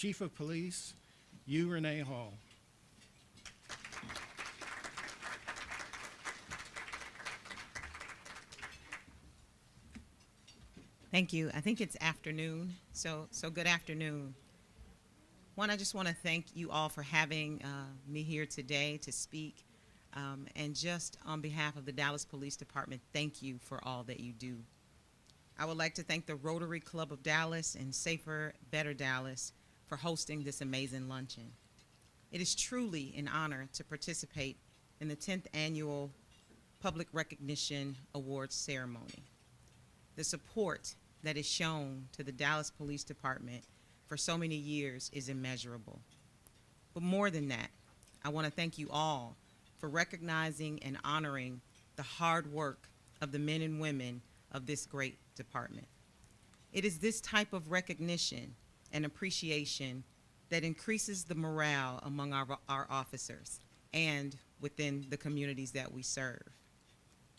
Chief of Police, you, Renee Hall. Thank you. I think it's afternoon, so good afternoon. One, I just want to thank you all for having me here today to speak. And just on behalf of the Dallas Police Department, thank you for all that you do. I would like to thank the Rotary Club of Dallas and Safer Better Dallas for hosting this amazing luncheon. It is truly an honor to participate in the 10th Annual Public Recognition Awards ceremony. The support that is shown to the Dallas Police Department for so many years is immeasurable. But more than that, I want to thank you all for recognizing and honoring the hard work of the men and women of this great department. It is this type of recognition and appreciation that increases the morale among our officers and within the communities that we serve.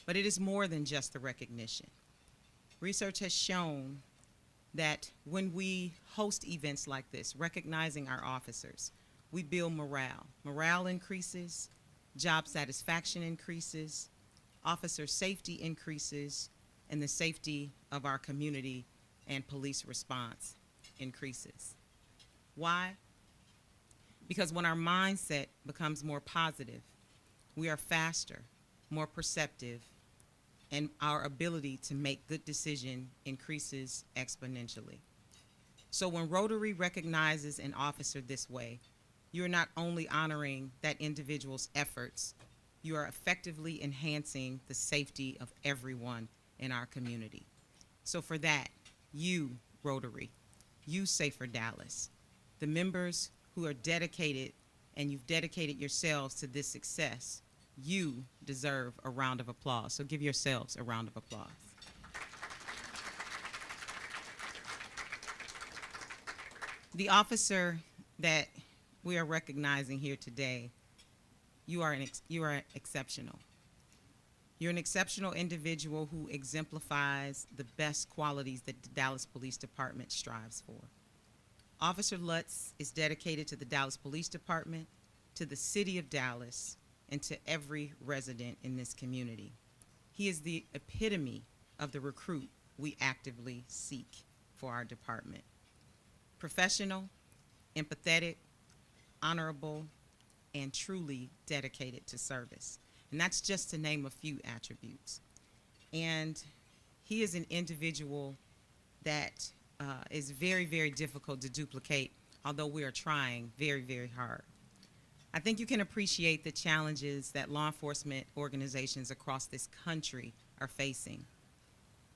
But it is more than just the recognition. Research has shown that when we host events like this, recognizing our officers, we build morale. Morale increases, job satisfaction increases, officer safety increases, and the safety of our community and police response increases. Why? Because when our mindset becomes more positive, we are faster, more perceptive, and our ability to make good decisions increases exponentially. So when Rotary recognizes an officer this way, you're not only honoring that individual's efforts, you are effectively enhancing the safety of everyone in our community. So for that, you, Rotary, you, Safer Dallas, the members who are dedicated and you've dedicated yourselves to this success, you deserve a round of applause. So give yourselves a round of applause. The officer that we are recognizing here today, you are exceptional. You're an exceptional individual who exemplifies the best qualities that the Dallas Police Department strives for. Officer Lutz is dedicated to the Dallas Police Department, to the city of Dallas, and to every resident in this community. He is the epitome of the recruit we actively seek for our department. Professional, empathetic, honorable, and truly dedicated to service. And that's just to name a few attributes. And he is an individual that is very, very difficult to duplicate, although we are trying very, very hard. I think you can appreciate the challenges that law enforcement organizations across this country are facing.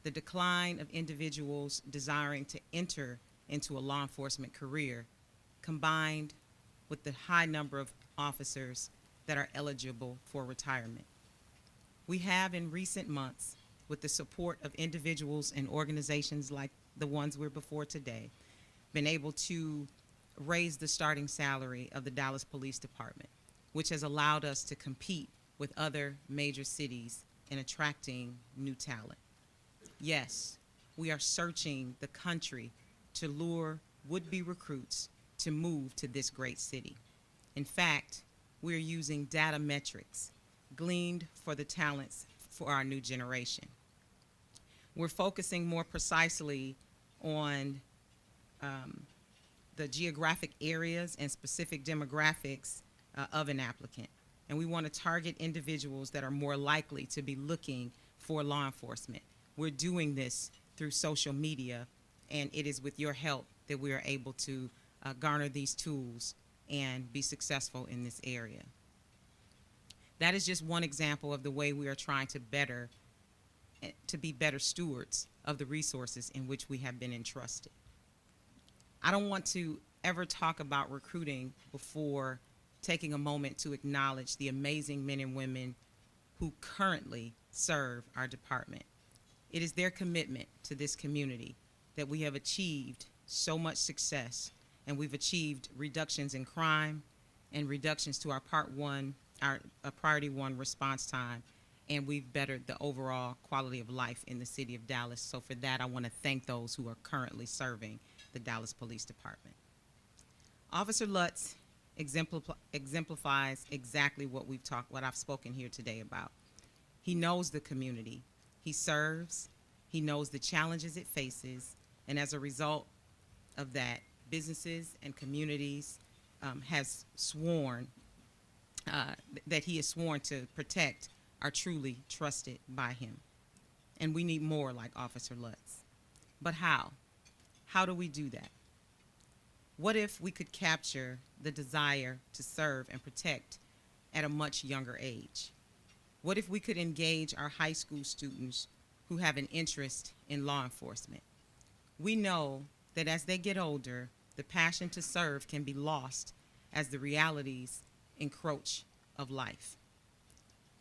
The decline of individuals desiring to enter into a law enforcement career, combined with the high number of officers that are eligible for retirement. We have in recent months, with the support of individuals and organizations like the ones we're before today, been able to raise the starting salary of the Dallas Police Department, which has allowed us to compete with other major cities in attracting new talent. Yes, we are searching the country to lure would-be recruits to move to this great city. In fact, we're using data metrics gleaned for the talents for our new generation. We're focusing more precisely on the geographic areas and specific demographics of an applicant. And we want to target individuals that are more likely to be looking for law enforcement. We're doing this through social media, and it is with your help that we are able to garner these tools and be successful in this area. That is just one example of the way we are trying to be better stewards of the resources in which we have been entrusted. I don't want to ever talk about recruiting before taking a moment to acknowledge the amazing men and women who currently serve our department. It is their commitment to this community that we have achieved so much success, and we've achieved reductions in crime and reductions to our priority one response time, and we've bettered the overall quality of life in the city of Dallas. So for that, I want to thank those who are currently serving the Dallas Police Department. Officer Lutz exemplifies exactly what I've spoken here today about. He knows the community. He serves. He knows the challenges it faces. And as a result of that, businesses and communities has sworn that he has sworn to protect are truly trusted by him. And we need more like Officer Lutz. But how? How do we do that? What if we could capture the desire to serve and protect at a much younger age? What if we could engage our high school students who have an interest in law enforcement? We know that as they get older, the passion to serve can be lost as the realities encroach of life.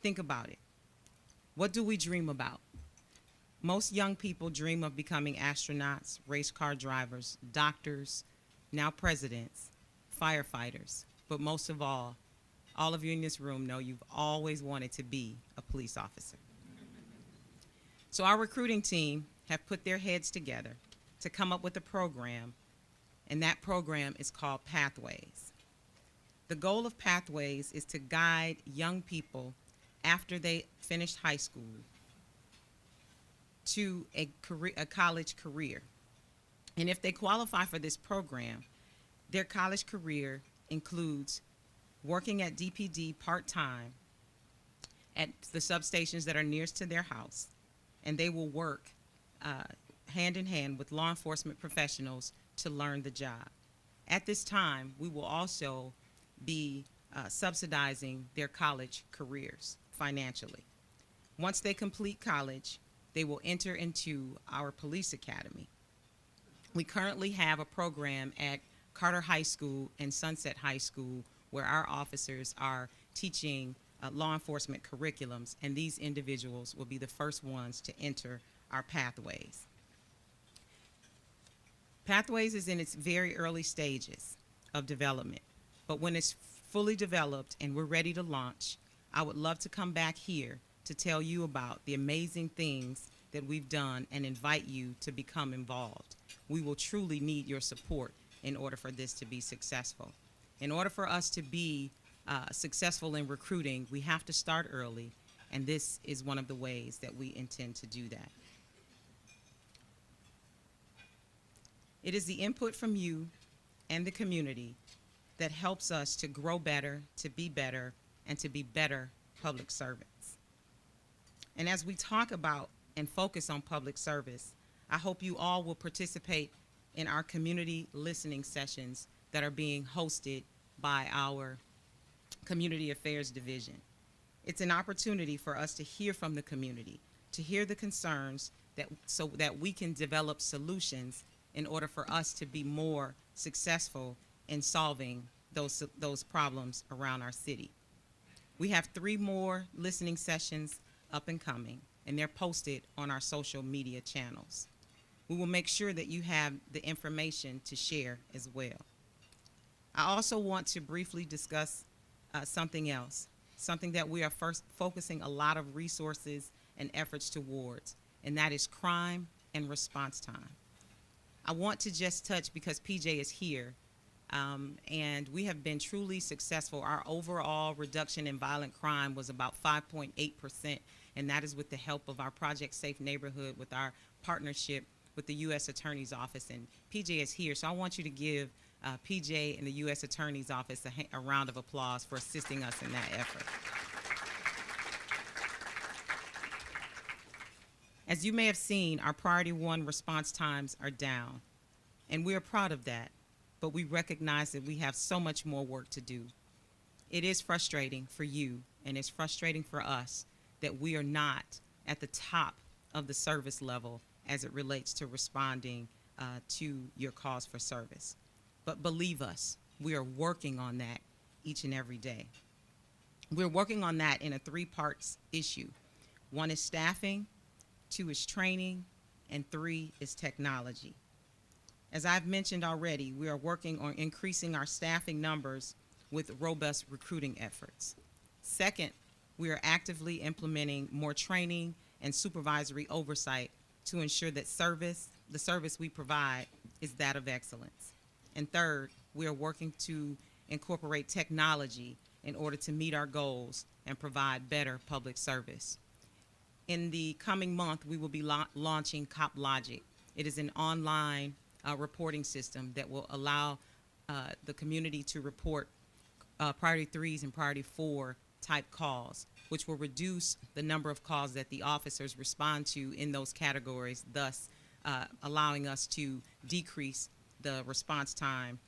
Think about it. What do we dream about? Most young people dream of becoming astronauts, race car drivers, doctors, now presidents, firefighters, but most of all of you in this room know you've always wanted to be a police officer. So our recruiting team have put their heads together to come up with a program, and that program is called Pathways. The goal of Pathways is to guide young people after they finish high school to a college career. And if they qualify for this program, their college career includes working at DPD part-time at the substations that are nearest to their house, and they will work hand in hand with law enforcement professionals to learn the job. At this time, we will also be subsidizing their college careers financially. Once they complete college, they will enter into our police academy. We currently have a program at Carter High School and Sunset High School where our officers are teaching law enforcement curriculums, and these individuals will be the first ones to enter our Pathways. Pathways is in its very early stages of development, but when it's fully developed and we're ready to launch, I would love to come back here to tell you about the amazing things that we've done and invite you to become involved. We will truly need your support in order for this to be successful. In order for us to be successful in recruiting, we have to start early, and this is one of the ways that we intend to do that. It is the input from you and the community that helps us to grow better, and to be better public servants. And as we talk about and focus on public service, I hope you all will participate in our community listening sessions that are being hosted by our Community Affairs Division. It's an opportunity for us to hear from the community, to hear the concerns so that we can develop solutions in order for us to be more successful in solving those problems around our city. We have 3 more listening sessions up and coming, and they're posted on our social media channels. We will make sure that you have the information to share as well. I also want to briefly discuss something else, something that we are first focusing a lot of resources and efforts towards, and that is crime and response time. I want to just touch, because PJ is here, and we have been truly successful. Our overall reduction in violent crime was about 5.8%, and that is with the help of our Project Safe Neighborhood, with our partnership with the U.S. Attorney's Office, and PJ is here, so I want you to give PJ and the U.S. Attorney's Office a round of applause for assisting us in that effort. As you may have seen, our Priority 1 response times are down, and we are proud of that, but we recognize that we have so much more work to do. It is frustrating for you, and it's frustrating for us that we are not at the top of the service level as it relates to responding to your calls for service. But believe us, we are working on that each and every day. We're working on that in a 3-part issue. 1 is staffing, 2 is training, and 3 is technology. As I've mentioned already, we are working on increasing our staffing numbers with robust recruiting efforts. Second, we are actively implementing more training and supervisory oversight to ensure that the service we provide is that of excellence. And third, we are working to incorporate technology in order to meet our goals and provide better public service. In the coming month, we will be launching Cop Logic. It is an online reporting system that will allow the community to report priority 3s and priority 4 type calls, which will reduce the number of calls that the officers respond to in those categories, thus allowing us to decrease the response time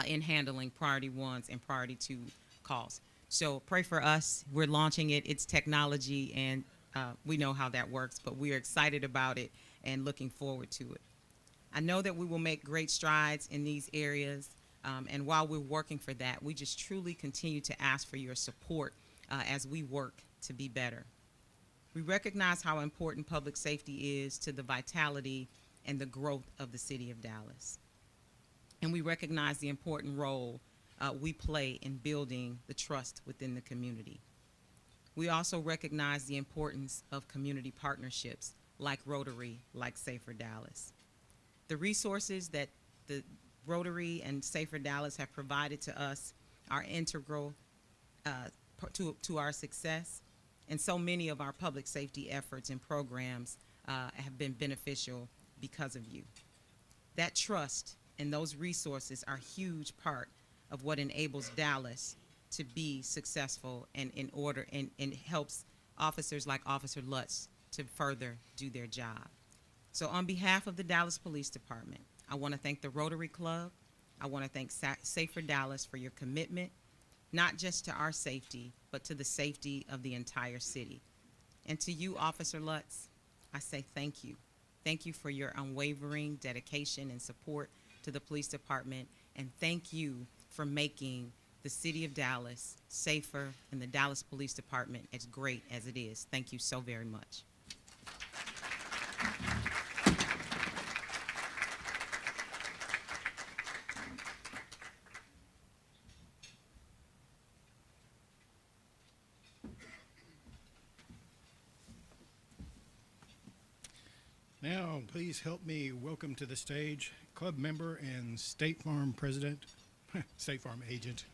in handling priority 1s and priority 2 calls. So pray for us. We're launching it. It's technology, and we know how that works, but we are excited about it and looking forward to it. I know that we will make great strides in these areas, and while we're working for that, we just truly continue to ask for your support as we work to be better. We recognize how important public safety is to the vitality and the growth of the city of Dallas. And we recognize the important role we play in building the trust within the community. We also recognize the importance of community partnerships like Rotary, like Safer Dallas. The resources that the Rotary and Safer Dallas have provided to us are integral to our success, and so many of our public safety efforts and programs have been beneficial because of you. That trust and those resources are a huge part of what enables Dallas to be successful and helps officers like Officer Lutz to further do their job. So on behalf of the Dallas Police Department, I want to thank the Rotary Club. I want to thank Safer Dallas for your commitment, not just to our safety, but to the safety of the entire city. And to you, Officer Lutz, I say thank you. Thank you for your unwavering dedication and support to the police department, and thank you for making the city of Dallas safer and the Dallas Police Department as great as it is. Thank you so very much. Now, please help me welcome to the stage club member and State Farm president, State Farm agent.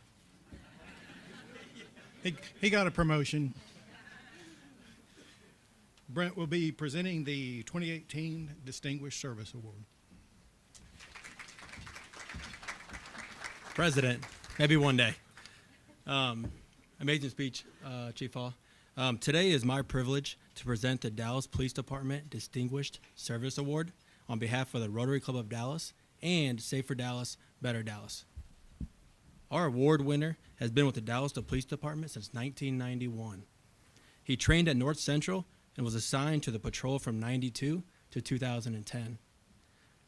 He got a promotion. Brent will be presenting the 2018 Distinguished Service Award. President, maybe one day. Amazing speech, Chief Hall. Today is my privilege to present the Dallas Police Department Distinguished Service Award on behalf of the Rotary Club of Dallas and Safer Dallas, Better Dallas. Our award winner has been with the Dallas Police Department since 1991. He trained at North Central and was assigned to the patrol from 92 to 2010.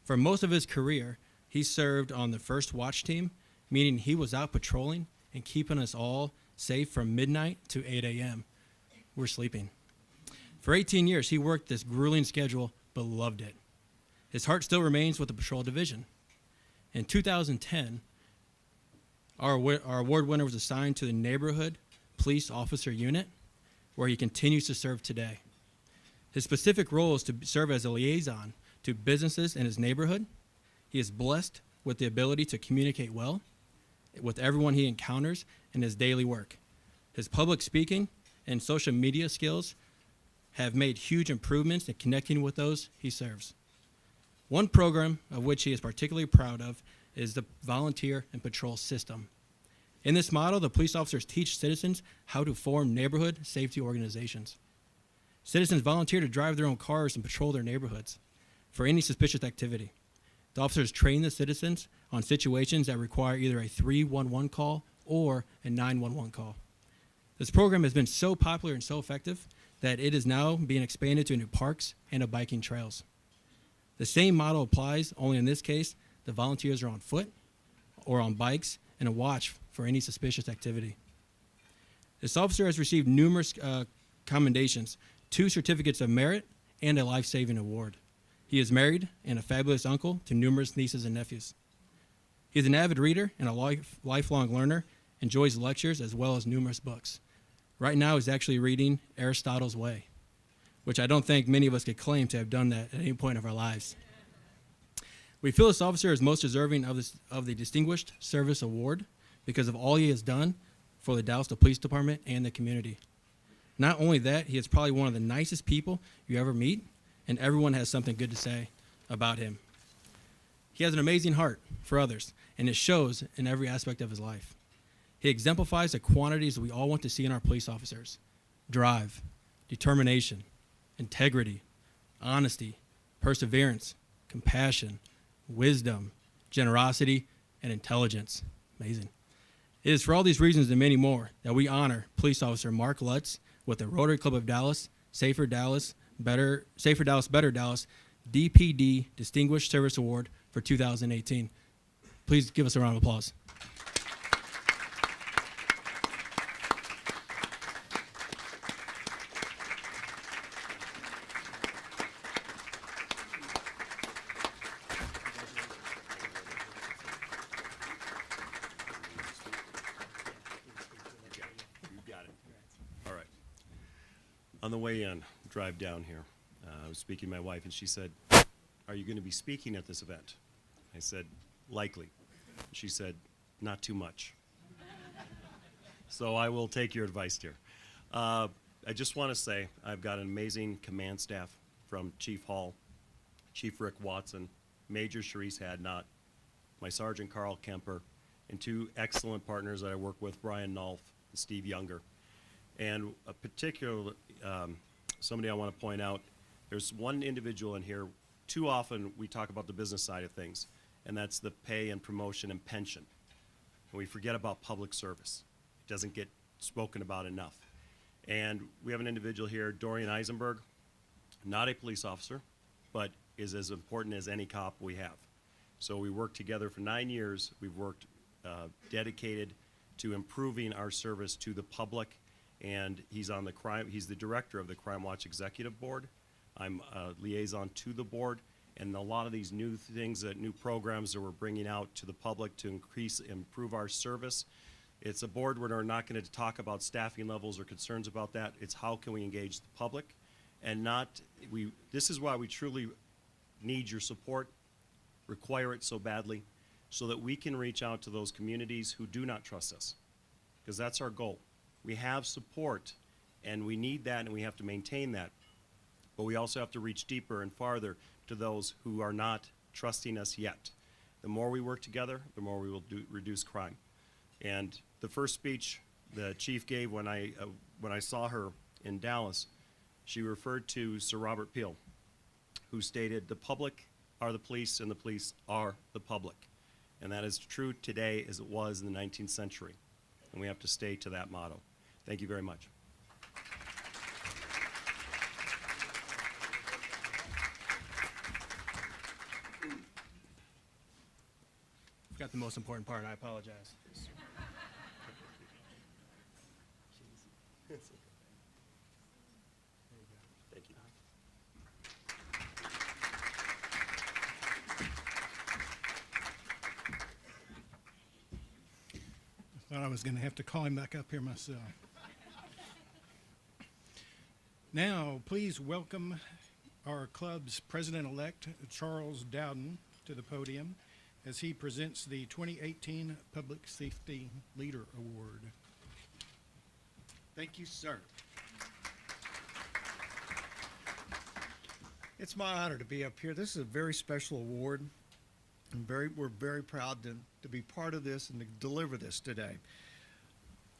For most of his career, he served on the first watch team, meaning he was out patrolling and keeping us all safe from midnight to 8 a.m. We're sleeping. For 18 years, he worked this grueling schedule, but loved it. His heart still remains with the patrol division. In 2010, our award winner was assigned to the Neighborhood Police Officer Unit, where he continues to serve today. His specific role is to serve as a liaison to businesses in his neighborhood. He is blessed with the ability to communicate well with everyone he encounters in his daily work. His public speaking and social media skills have made huge improvements in connecting with those he serves. One program of which he is particularly proud of is the volunteer and patrol system. In this model, the police officers teach citizens how to form neighborhood safety organizations. Citizens volunteer to drive their own cars and patrol their neighborhoods for any suspicious activity. The officers train the citizens on situations that require either a 311 call or a 911 call. This program has been so popular and so effective that it is now being expanded to new parks and to biking trails. The same model applies, only in this case, the volunteers are on foot or on bikes and a watch for any suspicious activity. This officer has received numerous commendations, 2 certificates of merit, and a life-saving award. He is married and a fabulous uncle to numerous nieces and nephews. He is an avid reader and a lifelong learner, enjoys lectures as well as numerous books. Right now he's actually reading Aristotle's Way, which I don't think many of us could claim to have done that at any point of our lives. We feel this officer is most deserving of the Distinguished Service Award because of all he has done for the Dallas Police Department and the community. Not only that, he is probably one of the nicest people you ever meet, and everyone has something good to say about him. He has an amazing heart for others, and it shows in every aspect of his life. He exemplifies the quantities that we all want to see in our police officers: drive, determination, integrity, honesty, perseverance, compassion, wisdom, generosity, and intelligence. Amazing. It is for all these reasons and many more that we honor Police Officer Mark Lutz with the Rotary Club of Dallas, Safer Dallas, Better Dallas, DPD Distinguished Service Award for 2018. Please give us a round of applause. On the way in, drive down here, I was speaking to my wife, and she said, "Are you going to be speaking at this event?" I said, "Likely." She said, "Not too much." So I will take your advice, dear. I just want to say I've got an amazing command staff from Chief Hall, Chief Rick Watson, Major Sharice Hadnot, my Sergeant Carl Kemper, and two excellent partners that I work with, Brian Nolf and Steve Younger. And a particular, somebody I want to point out, there's one individual in here, too often we talk about the business side of things, and that's the pay and promotion and pension. And we forget about public service. It doesn't get spoken about enough. And we have an individual here, Dorian Eisenberg, not a police officer, but is as important as any cop we have. So we worked together for 9 years. We've worked dedicated to improving our service to the public, and he's the director of the Crime Watch Executive Board. I'm a liaison to the board, and a lot of these new things, new programs that we're bringing out to the public to improve our service. It's a board where we're not going to talk about staffing levels or concerns about that. It's how can we engage the public, and this is why we truly need your support, require it so badly, so that we can reach out to those communities who do not trust us, because that's our goal. We have support, and we need that, and we have to maintain that. But we also have to reach deeper and farther to those who are not trusting us yet. The more we work together, the more we will reduce crime. And the first speech the chief gave when I saw her in Dallas, she referred to Sir Robert Peel, who stated, "The public are the police, and the police are the public." And that is true today as it was in the 19th century. And we have to stay to that motto. Thank you very much. Forgot the most important part. I apologize. Thank you. I thought I was going to have to call him back up here myself. Now, please welcome our club's president-elect, Charles Dowden, to the podium as he presents the 2018 Public Safety Leader Award. Thank you, sir. It's my honor to be up here. This is a very special award. We're very proud to be part of this and to deliver this today.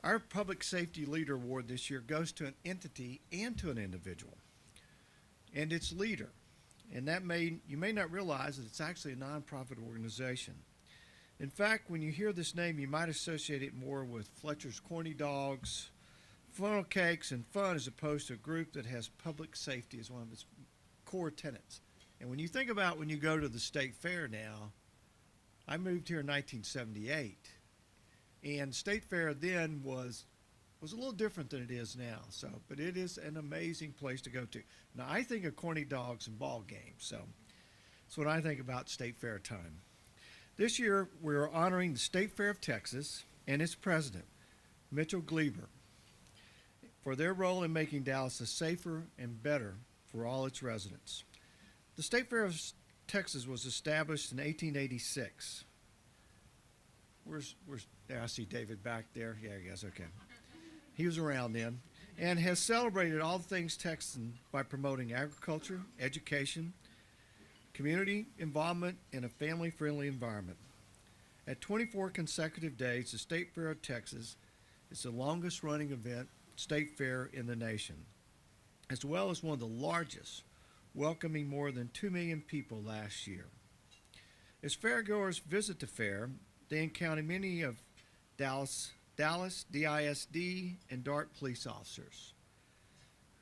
Our Public Safety Leader Award this year goes to an entity and to an individual, and its leader. And you may not realize that it's actually a nonprofit organization. In fact, when you hear this name, you might associate it more with Fletcher's Corny Dogs, funnel cakes, and fun, as opposed to a group that has public safety as one of its core tenets. And when you think about when you go to the state fair now, I moved here in 1978, and state fair then was a little different than it is now. But it is an amazing place to go to. Now, I think of corny dogs and ball games, so that's what I think about state fair time. This year, we're honoring the State Fair of Texas and its president, Mitchell Glieber, for their role in making Dallas a safer and better for all its residents. The State Fair of Texas was established in 1886. There, I see David back there. Yeah, I guess, okay. He was around then. And has celebrated all things Texan by promoting agriculture, education, community involvement, and a family-friendly environment. At 24 consecutive days, the State Fair of Texas is the longest-running state fair in the nation, as well as one of the largest, welcoming more than 2 million people last year. As fairgoers visit the fair, they encounter many of Dallas DISD, and DART police officers,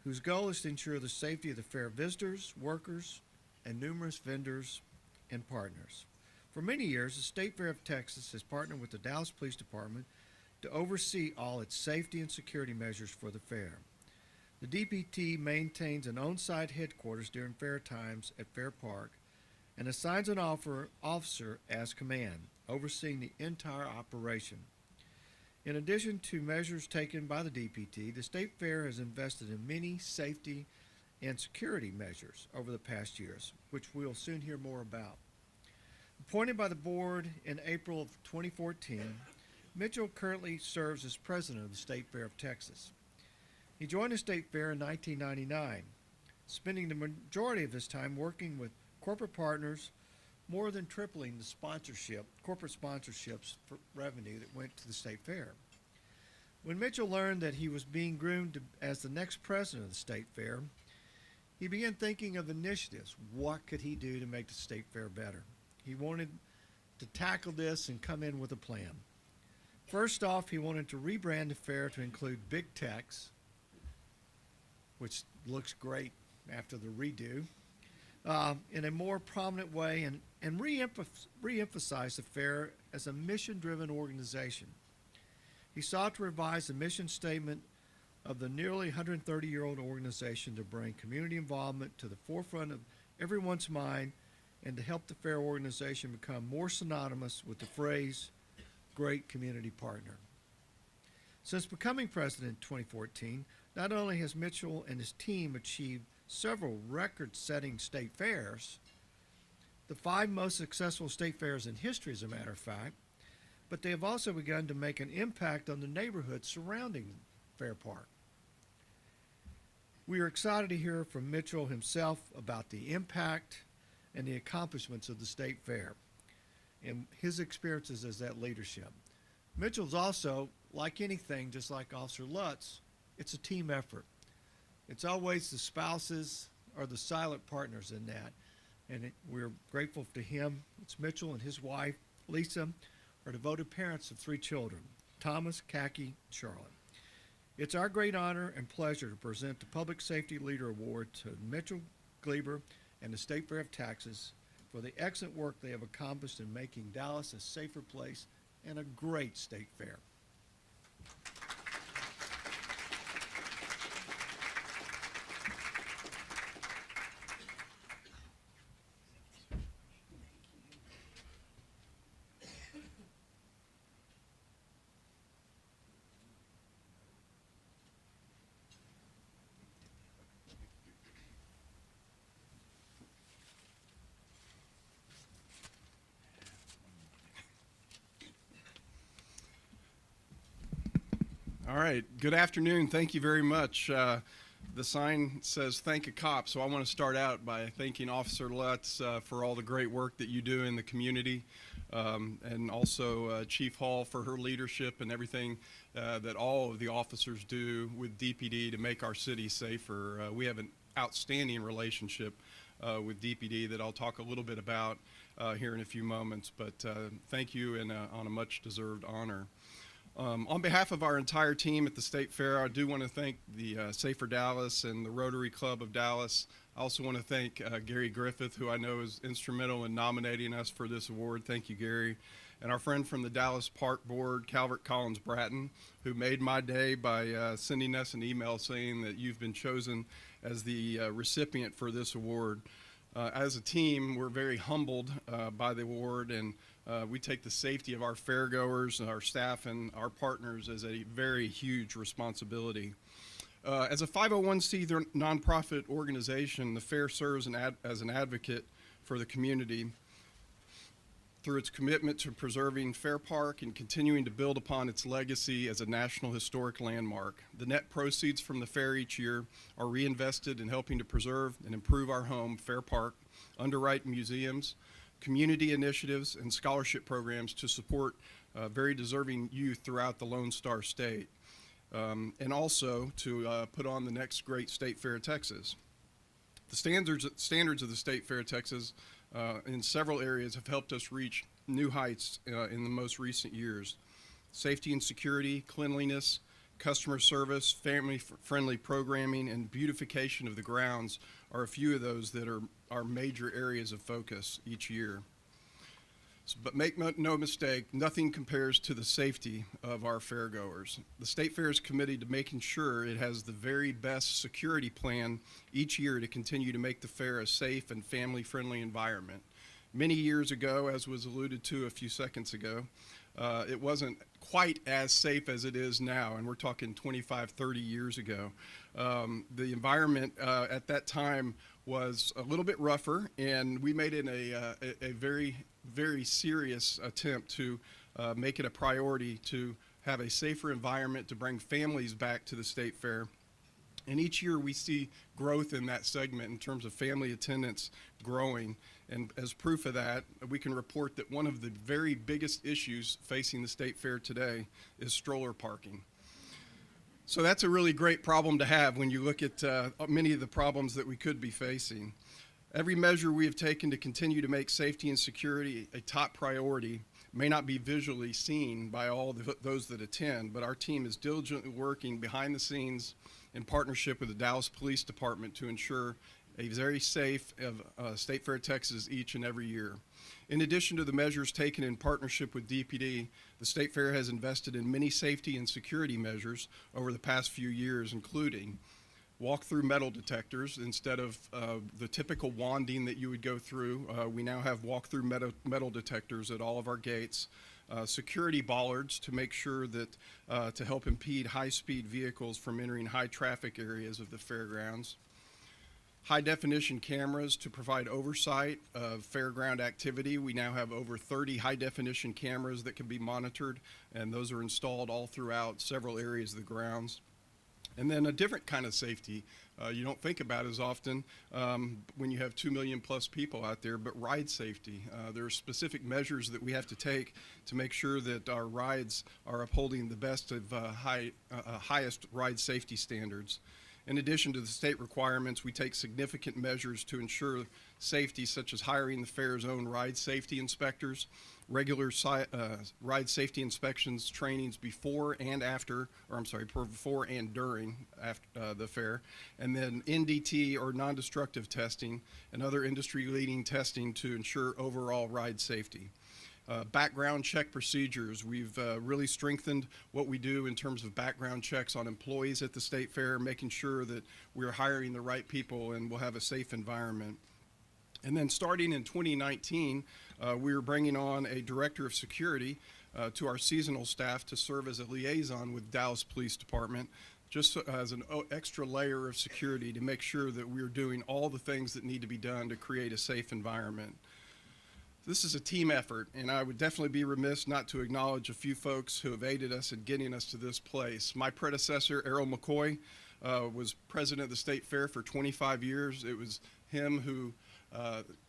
whose goal is to ensure the safety of the fair visitors, workers, and numerous vendors and partners. For many years, the State Fair of Texas has partnered with the Dallas Police Department to oversee all its safety and security measures for the fair. The DPT maintains an on-site headquarters during fair times at Fair Park and assigns an officer as command, overseeing the entire operation. In addition to measures taken by the DPT, the State Fair has invested in many safety and security measures over the past years, which we'll soon hear more about. Appointed by the board in April of 2014, Mitchell currently serves as president of the State Fair of Texas. He joined the State Fair in 1999, spending the majority of his time working with corporate partners, more than tripling the corporate sponsorships for revenue that went to the State Fair. When Mitchell learned that he was being groomed as the next president of the State Fair, he began thinking of initiatives. What could he do to make the State Fair better? He wanted to tackle this and come in with a plan. First off, he wanted to rebrand the fair to include big text, which looks great after the redo, in a more prominent way, and re-emphasize the fair as a mission-driven organization. He sought to revise the mission statement of the nearly 130-year-old organization to bring community involvement to the forefront of everyone's mind and to help the fair organization become more synonymous with the phrase, great community partner. Since becoming president in 2014, not only has Mitchell and his team achieved several record-setting state fairs, the 5 most successful state fairs in history, as a matter of fact, but they have also begun to make an impact on the neighborhoods surrounding Fair Park. We are excited to hear from Mitchell himself about the impact and the accomplishments of the State Fair and his experiences as that leadership. Mitchell's also, like anything, just like Officer Lutz, it's a team effort. It's always the spouses or the silent partners in that. And we're grateful to him. It's Mitchell and his wife, Lisa, are devoted parents of 3 children, Thomas, Kaki, and Charlotte. It's our great honor and pleasure to present the Public Safety Leader Award to Mitchell Glieber and the State Fair of Texas for the excellent work they have accomplished in making Dallas a safer place and a great state fair. All right, good afternoon. Thank you very much. The sign says thank a cop, so I want to start out by thanking Officer Lutz for all the great work that you do in the community, and also Chief Hall for her leadership and everything that all of the officers do with DPD to make our city safer. We have an outstanding relationship with DPD that I'll talk a little bit about here in a few moments, but thank you and on a much-deserved honor. On behalf of our entire team at the State Fair, I do want to thank the Safer Dallas and the Rotary Club of Dallas. I also want to thank Gary Griffith, who I know is instrumental in nominating us for this award. Thank you, Gary. And our friend from the Dallas Park Board, Calvert Collins-Bratton, who made my day by sending us an email saying that you've been chosen as the recipient for this award. As a team, we're very humbled by the award, and we take the safety of our fairgoers, our staff, and our partners as a very huge responsibility. As a 501c nonprofit organization, the fair serves as an advocate for the community through its commitment to preserving Fair Park and continuing to build upon its legacy as a National Historic Landmark. The net proceeds from the fair each year are reinvested in helping to preserve and improve our home, Fair Park, underwrite museums, community initiatives, and scholarship programs to support very deserving youth throughout the Lone Star State, and also to put on the next great State Fair of Texas. The standards of the State Fair of Texas in several areas have helped us reach new heights in the most recent years. Safety and security, cleanliness, customer service, family-friendly programming, and beautification of the grounds are a few of those that are our major areas of focus each year. But make no mistake, nothing compares to the safety of our fairgoers. The State Fair is committed to making sure it has the very best security plan each year to continue to make the fair a safe and family-friendly environment. Many years ago, as was alluded to a few seconds ago, it wasn't quite as safe as it is now, and we're talking 25, 30 years ago. The environment at that time was a little bit rougher, and we made it a very, very serious attempt to make it a priority to have a safer environment, to bring families back to the State Fair. And each year we see growth in that segment in terms of family attendance growing. And as proof of that, we can report that one of the very biggest issues facing the State Fair today is stroller parking. So that's a really great problem to have when you look at many of the problems that we could be facing. Every measure we have taken to continue to make safety and security a top priority may not be visually seen by all those that attend, but our team is diligently working behind the scenes in partnership with the Dallas Police Department to ensure a very safe State Fair, Texas each and every year. In addition to the measures taken in partnership with DPD, the State Fair has invested in many safety and security measures over the past few years, including walk-through metal detectors. Instead of the typical wanding that you would go through, we now have walk-through metal detectors at all of our gates. Security bollards to make sure that to help impede high-speed vehicles from entering high-traffic areas of the fairgrounds. High-definition cameras to provide oversight of fairground activity. We now have over 30 high-definition cameras that can be monitored, and those are installed all throughout several areas of the grounds. And then a different kind of safety you don't think about as often when you have 2 million plus people out there, but ride safety. There are specific measures that we have to take to make sure that our rides are upholding the best of highest ride safety standards. In addition to the state requirements, we take significant measures to ensure safety, such as hiring the fair's own ride safety inspectors, regular ride safety inspections trainings before and during the fair, and then NDT or non-destructive testing and other industry-leading testing to ensure overall ride safety. Background check procedures. We've really strengthened what we do in terms of background checks on employees at the State Fair, making sure that we're hiring the right people and we'll have a safe environment. And then starting in 2019, we are bringing on a director of security to our seasonal staff to serve as a liaison with Dallas Police Department, just as an extra layer of security to make sure that we're doing all the things that need to be done to create a safe environment. This is a team effort, and I would definitely be remiss not to acknowledge a few folks who have aided us in getting us to this place. My predecessor, Errol McCoy, was president of the State Fair for 25 years. It was him who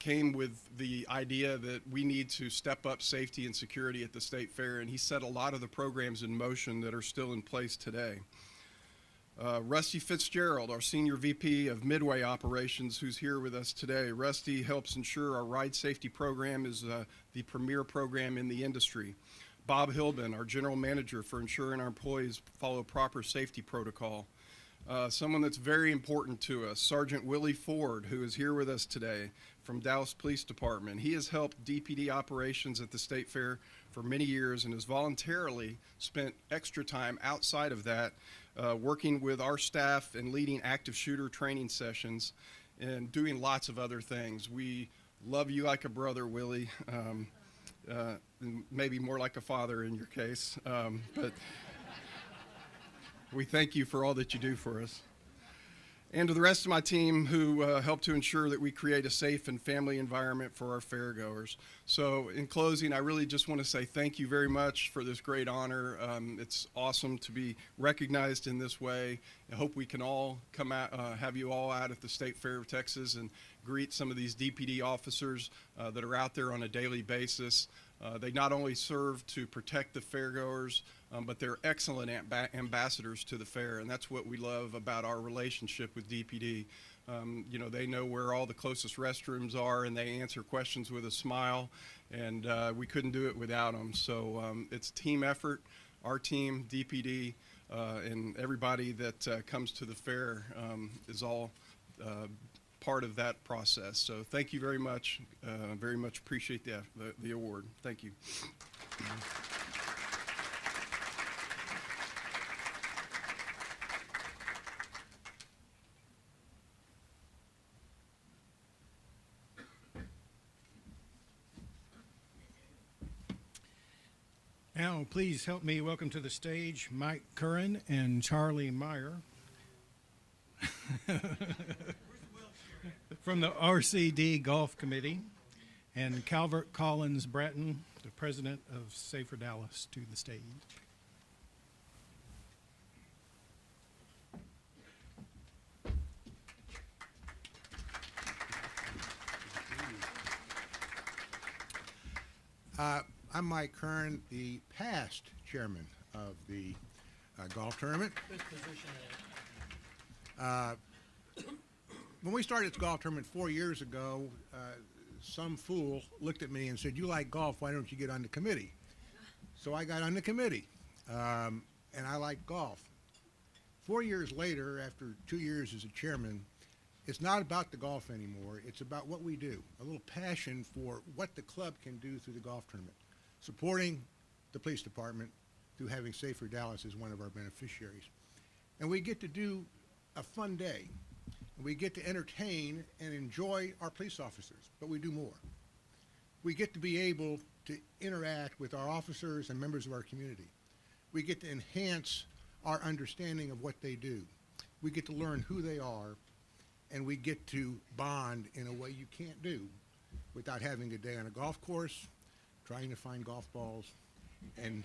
came with the idea that we need to step up safety and security at the State Fair, and he set a lot of the programs in motion that are still in place today. Rusty Fitzgerald, our Senior VP of Midway Operations, who's here with us today. Rusty helps ensure our ride safety program is the premier program in the industry. Bob Hilbin, our General Manager for ensuring our employees follow proper safety protocol. Someone that's very important to us, Sergeant Willie Ford, who is here with us today from Dallas Police Department. He has helped DPD operations at the State Fair for many years and has voluntarily spent extra time outside of that working with our staff and leading active shooter training sessions and doing lots of other things. We love you like a brother, Willie, maybe more like a father in your case, but we thank you for all that you do for us. and to the rest of my team who help to ensure that we create a safe and family environment for our fairgoers. So in closing, I really just want to say thank you very much for this great honor. It's awesome to be recognized in this way. I hope we can all come out, have you all out at the State Fair of Texas and greet some of these DPD officers that are out there on a daily basis. They not only serve to protect the fairgoers, but they're excellent ambassadors to the fair, and that's what we love about our relationship with DPD. You know, they know where all the closest restrooms are, and they answer questions with a smile, and we couldn't do it without them. So it's a team effort. Our team, DPD, and everybody that comes to the fair is all part of that process. So thank you very much. Very much appreciate the award. Thank you. Now, please help me welcome to the stage Mike Curran and Charlie Meyer from the RCD Golf Committee, and Calvert Collins-Bratton, the president of Safer Dallas, to the stage. I'm Mike Kern, the past chairman of the golf tournament. When we started this golf tournament 4 years ago, some fool looked at me and said, "You like golf, why don't you get on the committee?" So I got on the committee, and I like golf. 4 years later, after 2 years as a chairman, it's not about the golf anymore. It's about what we do, a little passion for what the club can do through the golf tournament, supporting the police department through having Safer Dallas as one of our beneficiaries. And we get to do a fun day. We get to entertain and enjoy our police officers, but we do more. We get to be able to interact with our officers and members of our community. We get to enhance our understanding of what they do. We get to learn who they are, and we get to bond in a way you can't do without having a day on a golf course, trying to find golf balls, and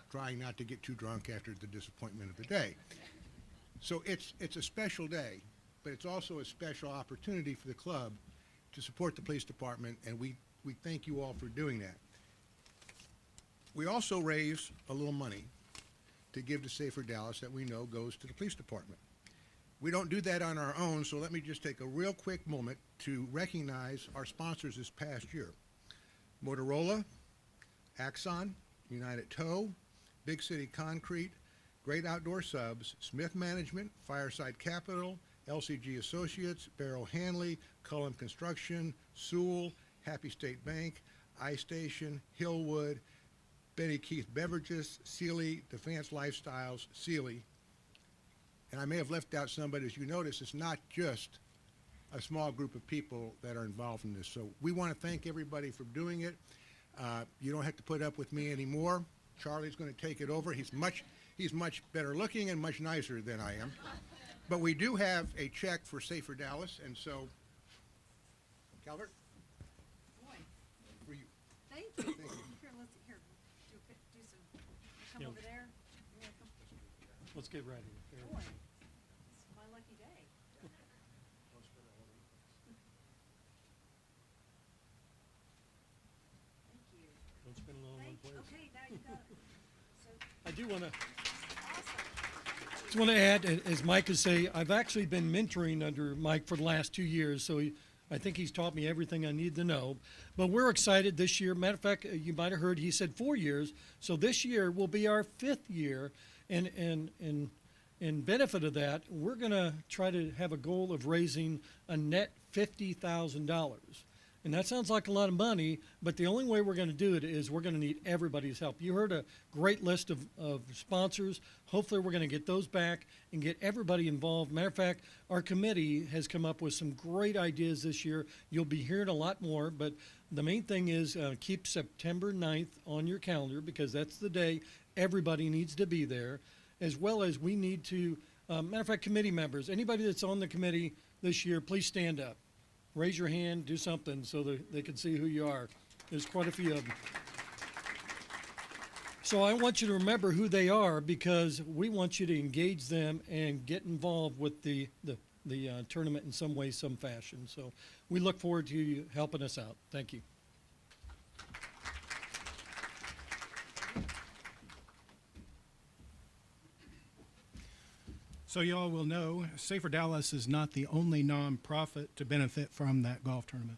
trying not to get too drunk after the disappointment of the day. So it's a special day, but it's also a special opportunity for the club to support the police department, and we thank you all for doing that. We also raise a little money to give to Safer Dallas that we know goes to the police department. We don't do that on our own, so let me just take a real quick moment to recognize our sponsors this past year. Motorola, Axon, United Tow, Big City Concrete, Great Outdoor Subs, Smith Management, Fireside Capital, LCG Associates, Barrow Hanley, Cullum Construction, Sewell, Happy State Bank, iStation, Hillwood, Benny Keith Beverages, Sealy, Defense Lifestyles, Sealy. And I may have left out some, but as you notice, it's not just a small group of people that are involved in this. So we want to thank everybody for doing it. You don't have to put up with me anymore. Charlie's going to take it over. He's much better looking and much nicer than I am. But we do have a check for Safer Dallas, and so, Calvert, Boy, for you. thank you. Thank you. Here, let's, here, do some, come Yeah. over there. You wanna come? Let's get ready. Boy, it's my lucky day. Thank you. Don't spend it all in one place. Okay, now you got it. So, I do want to awesome. just want to add, as Mike is saying, I've actually been mentoring under Mike for the last 2 years, so I think he's taught me everything I need to know. But we're excited this year. Matter of fact, you might have heard he said 4 years, so this year will be our 5th year, and in benefit of that, we're going to try to have a goal of raising a net $50,000. And that sounds like a lot of money, but the only way we're going to do it is we're going to need everybody's help. You heard a great list of sponsors. Hopefully we're going to get those back and get everybody involved. Matter of fact, our committee has come up with some great ideas this year. You'll be hearing a lot more, but the main thing is keep September 9th on your calendar, because that's the day everybody needs to be there, as well as we need to Matter of fact, committee members, anybody that's on the committee this year, please stand up. Raise your hand, do something so that they can see who you are. There's quite a few of them. So I want you to remember who they are because we want you to engage them and get involved with the tournament in some way, some fashion. So we look forward to you helping us out. Thank you. So y'all will know, Safer Dallas is not the only nonprofit to benefit from that golf tournament.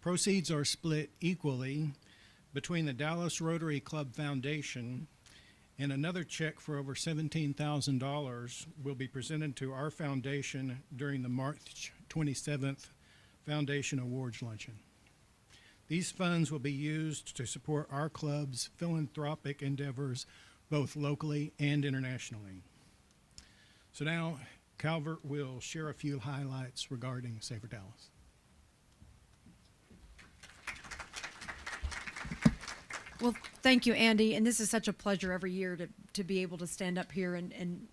Proceeds are split equally between the Dallas Rotary Club Foundation, and another check for over $17,000 will be presented to our foundation during the March 27th Foundation Awards Luncheon. These funds will be used to support our club's philanthropic endeavors both locally and internationally. So now, Calvert will share a few highlights regarding Safer Dallas. Well, thank you, Andy. And this is such a pleasure every year to be able to stand up here and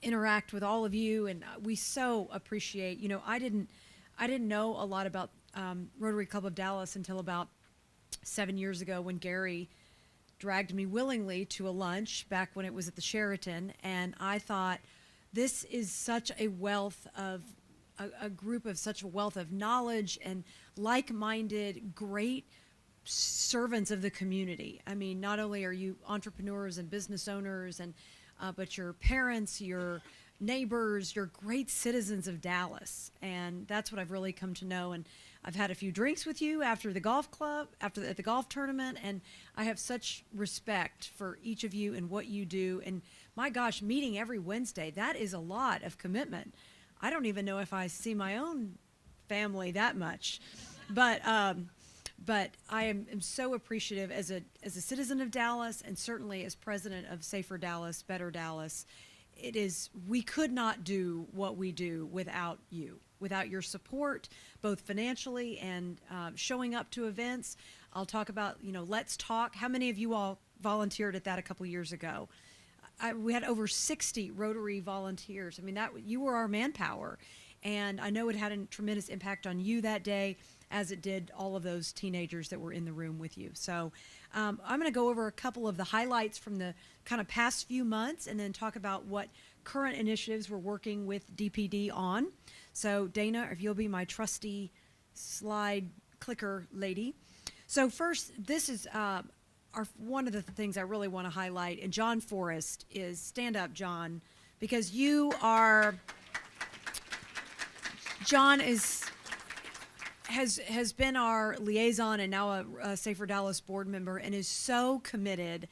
interact with all of you. And we so appreciate, I didn't know a lot about Rotary Club of Dallas until about 7 years ago when Gary dragged me willingly to a lunch back when it was at the Sheraton. And I thought, this is such a wealth of a group of such a wealth of knowledge and like-minded, great servants of the community. I mean, not only are you entrepreneurs and business owners, but your parents, your neighbors, you're great citizens of Dallas, and that's what I've really come to know. And I've had a few drinks with you after the golf club, at the golf tournament, and I have such respect for each of you and what you do. And my gosh, meeting every Wednesday, that is a lot of commitment. I don't even know if I see my own family that much, but I am so appreciative as a citizen of Dallas, and certainly as president of Safer Dallas, Better Dallas. We could not do what we do without you, without your support, both financially and showing up to events. I'll talk about, Let's Talk. How many of you all volunteered at that a couple years ago? We had over 60 Rotary volunteers. I mean, you were our manpower. And I know it had a tremendous impact on you that day, as it did all of those teenagers that were in the room with you. So I'm going to go over a couple of the highlights from the kind of past few months and then talk about what current initiatives we're working with DPD on. So Dana, if you'll be my trusty slide clicker lady. So first, this is one of the things I really want to highlight, and John Forrest is, stand up, John, because John has been our liaison and now a Safer Dallas board member, and is so committed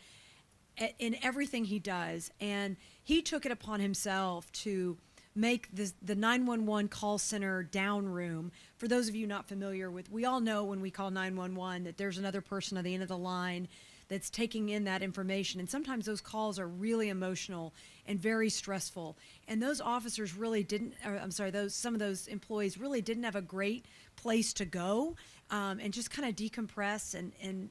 in everything he does. And he took it upon himself to make the 911 call center down room. For those of you not familiar with, we all know when we call 911 that there's another person on the end of the line that's taking in that information. And sometimes those calls are really emotional and very stressful. And those officers really some of those employees really didn't have a great place to go and just kind of decompress and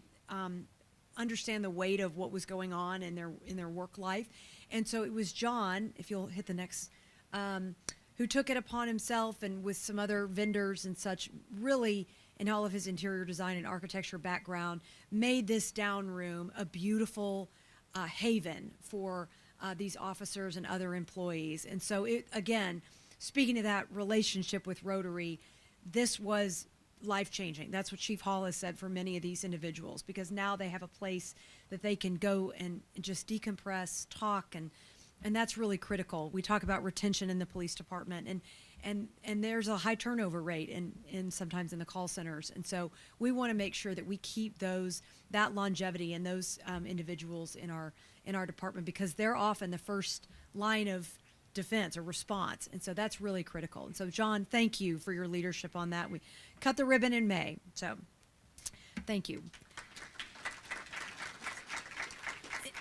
understand the weight of what was going on in their work life. And so it was John, if you'll hit the next, who took it upon himself, and with some other vendors and such, really, in all of his interior design and architecture background, made this down room a beautiful haven for these officers and other employees. And so again, speaking of that relationship with Rotary, this was life-changing. That's what Chief Hall has said for many of these individuals, because now they have a place that they can go and just decompress, talk, and that's really critical. We talk about retention in the police department, and there's a high turnover rate in sometimes in the call centers. And so we want to make sure that we keep that longevity and those individuals in our department, because they're often the first line of defense or response. And so that's really critical. And so John, thank you for your leadership on that. We cut the ribbon in May. So thank you.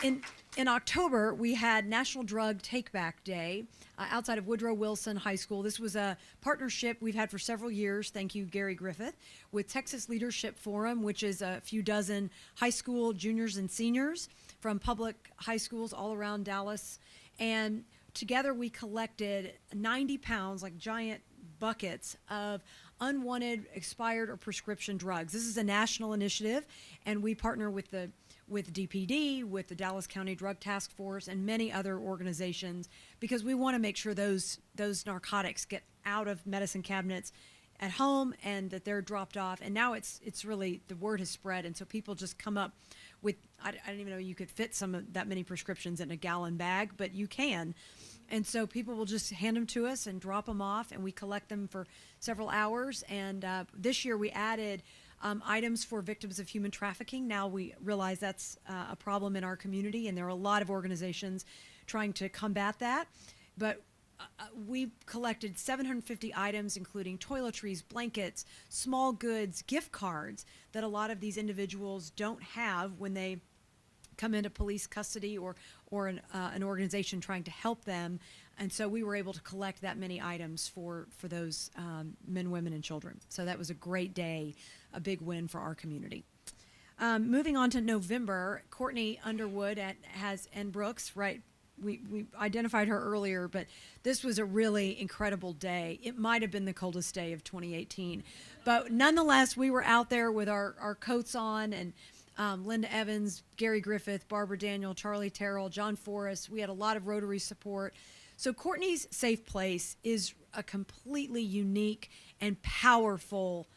In October, we had National Drug Take Back Day outside of Woodrow Wilson High School. This was a partnership we've had for several years, thank you, Gary Griffith, with Texas Leadership Forum, which is a few dozen high school juniors and seniors from public high schools all around Dallas. And together we collected 90 pounds, like giant buckets of unwanted, expired, or prescription drugs. This is a national initiative, and we partner with DPD, with the Dallas County Drug Task Force, and many other organizations, because we want to make sure those narcotics get out of medicine cabinets at home and that they're dropped off. And now it's really, the word has spread, and so people just come up with, I didn't even know you could fit some of that many prescriptions in a gallon bag, but you can. And so people will just hand them to us and drop them off, and we collect them for several hours. And this year we added items for victims of human trafficking. Now we realize that's a problem in our community, and there are a lot of organizations trying to combat that. But we collected 750 items, including toiletries, blankets, small goods, gift cards that a lot of these individuals don't have when they come into police custody or an organization trying to help them. And so we were able to collect that many items for those men, women, and children. So that was a great day, a big win for our community. Moving on to November, Courtney Underwood and Brooks, right? We identified her earlier, but this was a really incredible day. It might have been the coldest day of 2018. But nonetheless, we were out there with our coats on, and Linda Evans, Gary Griffith, Barbara Daniel, Charlie Terrell, John Forrest. We had a lot of Rotary support. So Courtney's Safe Place is a completely unique and powerful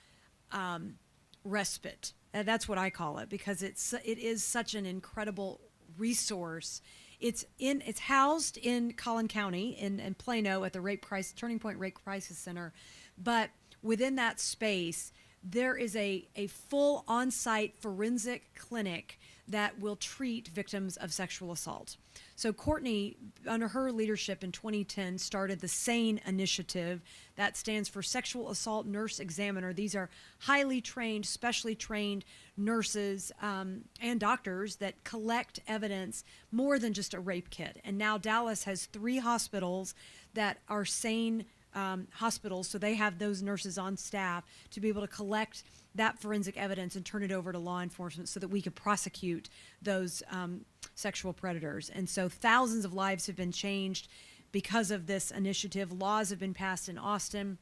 respite. That's what I call it, because it is such an incredible resource. It's housed in Collin County in Plano at the Turning Point Rape Crisis Center, but within that space, there is a full on-site forensic clinic that will treat victims of sexual assault. So Courtney, under her leadership in 2010, started the SANE initiative. That stands for Sexual Assault Nurse Examiner. These are highly trained, specially trained nurses and doctors that collect evidence more than just a rape kit. And now Dallas has 3 hospitals that are SANE hospitals, so they have those nurses on staff to be able to collect that forensic evidence and turn it over to law enforcement so that we could prosecute those sexual predators. And so thousands of lives have been changed because of this initiative. Laws have been passed in Austin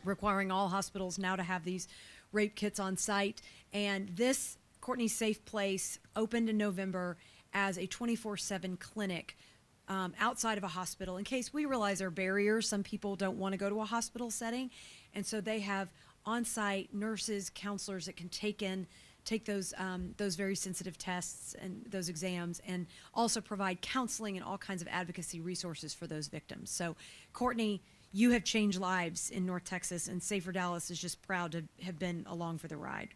requiring all hospitals now to have these rape kits on site. And this Courtney's Safe Place opened in November as a 24/7 clinic outside of a hospital, in case we realize there are barriers. Some people don't want to go to a hospital setting, and so they have on-site nurses, counselors that can take those very sensitive tests and those exams, and also provide counseling and all kinds of advocacy resources for those victims. So, Courtney, you have changed lives in North Texas, and Safer Dallas is just proud to have been along for the ride.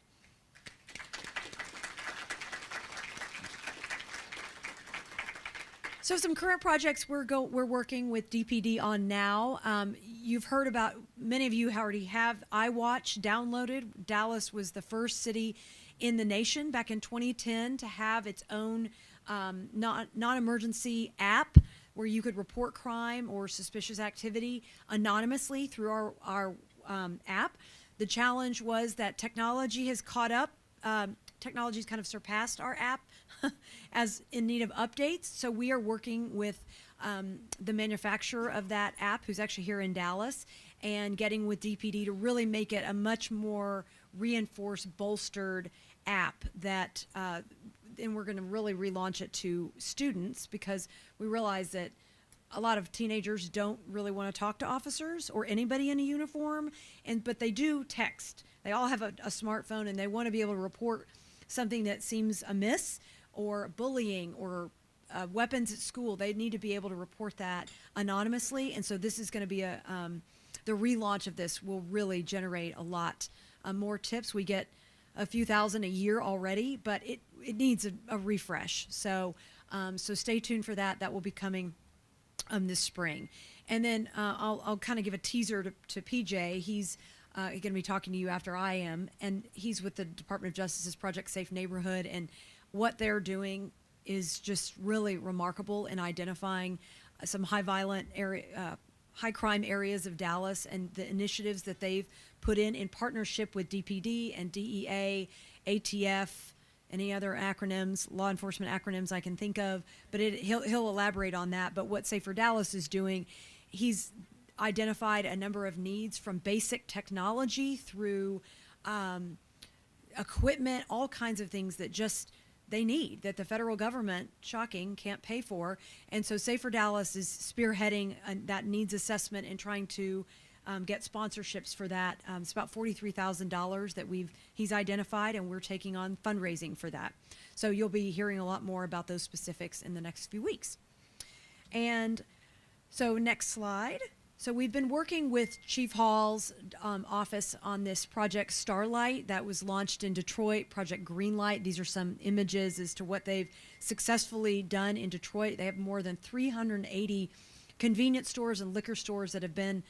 So some current projects we're working with DPD on now. You've heard about, many of you already have iWatch downloaded. Dallas was the first city in the nation back in 2010 to have its own non-emergency app where you could report crime or suspicious activity anonymously through our app. The challenge was that technology has caught up. Technology's kind of surpassed our app as in need of updates. So we are working with the manufacturer of that app, who's actually here in Dallas, and getting with DPD to really make it a much more reinforced, bolstered app that, and we're going to really relaunch it to students, because we realize that a lot of teenagers don't really want to talk to officers or anybody in a uniform, but they do text. They all have a smartphone, and they want to be able to report something that seems amiss, or bullying, or weapons at school. They need to be able to report that anonymously. And so this is going to be the relaunch of this will really generate a lot more tips. We get a few thousand a year already, but it needs a refresh. So stay tuned for that. That will be coming this spring. And then I'll kind of give a teaser to PJ. He's going to be talking to you after I am, and he's with the Department of Justice's Project Safe Neighborhood, and what they're doing is just really remarkable in identifying some high crime areas of Dallas, and the initiatives that they've put in partnership with DPD and DEA, ATF, any other acronyms, law enforcement acronyms I can think of, but he'll elaborate on that. But what Safer Dallas is doing, he's identified a number of needs from basic technology through equipment, all kinds of things that just they need that the federal government, shocking, can't pay for. And so Safer Dallas is spearheading that needs assessment and trying to get sponsorships for that. It's about $43,000 that he's identified, and we're taking on fundraising for that. So you'll be hearing a lot more about those specifics in the next few weeks. And so next slide. So we've been working with Chief Hall's office on this Project Starlight that was launched in Detroit, Project Greenlight. These are some images as to what they've successfully done in Detroit. They have more than 380 convenience stores and liquor stores that have been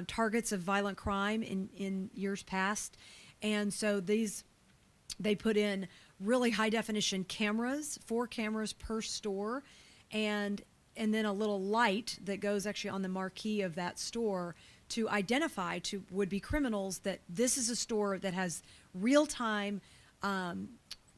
targets of violent crime in years past. And so they put in really high definition cameras, 4 cameras per store, and then a little light that goes actually on the marquee of that store to identify to would-be criminals that this is a store that has real-time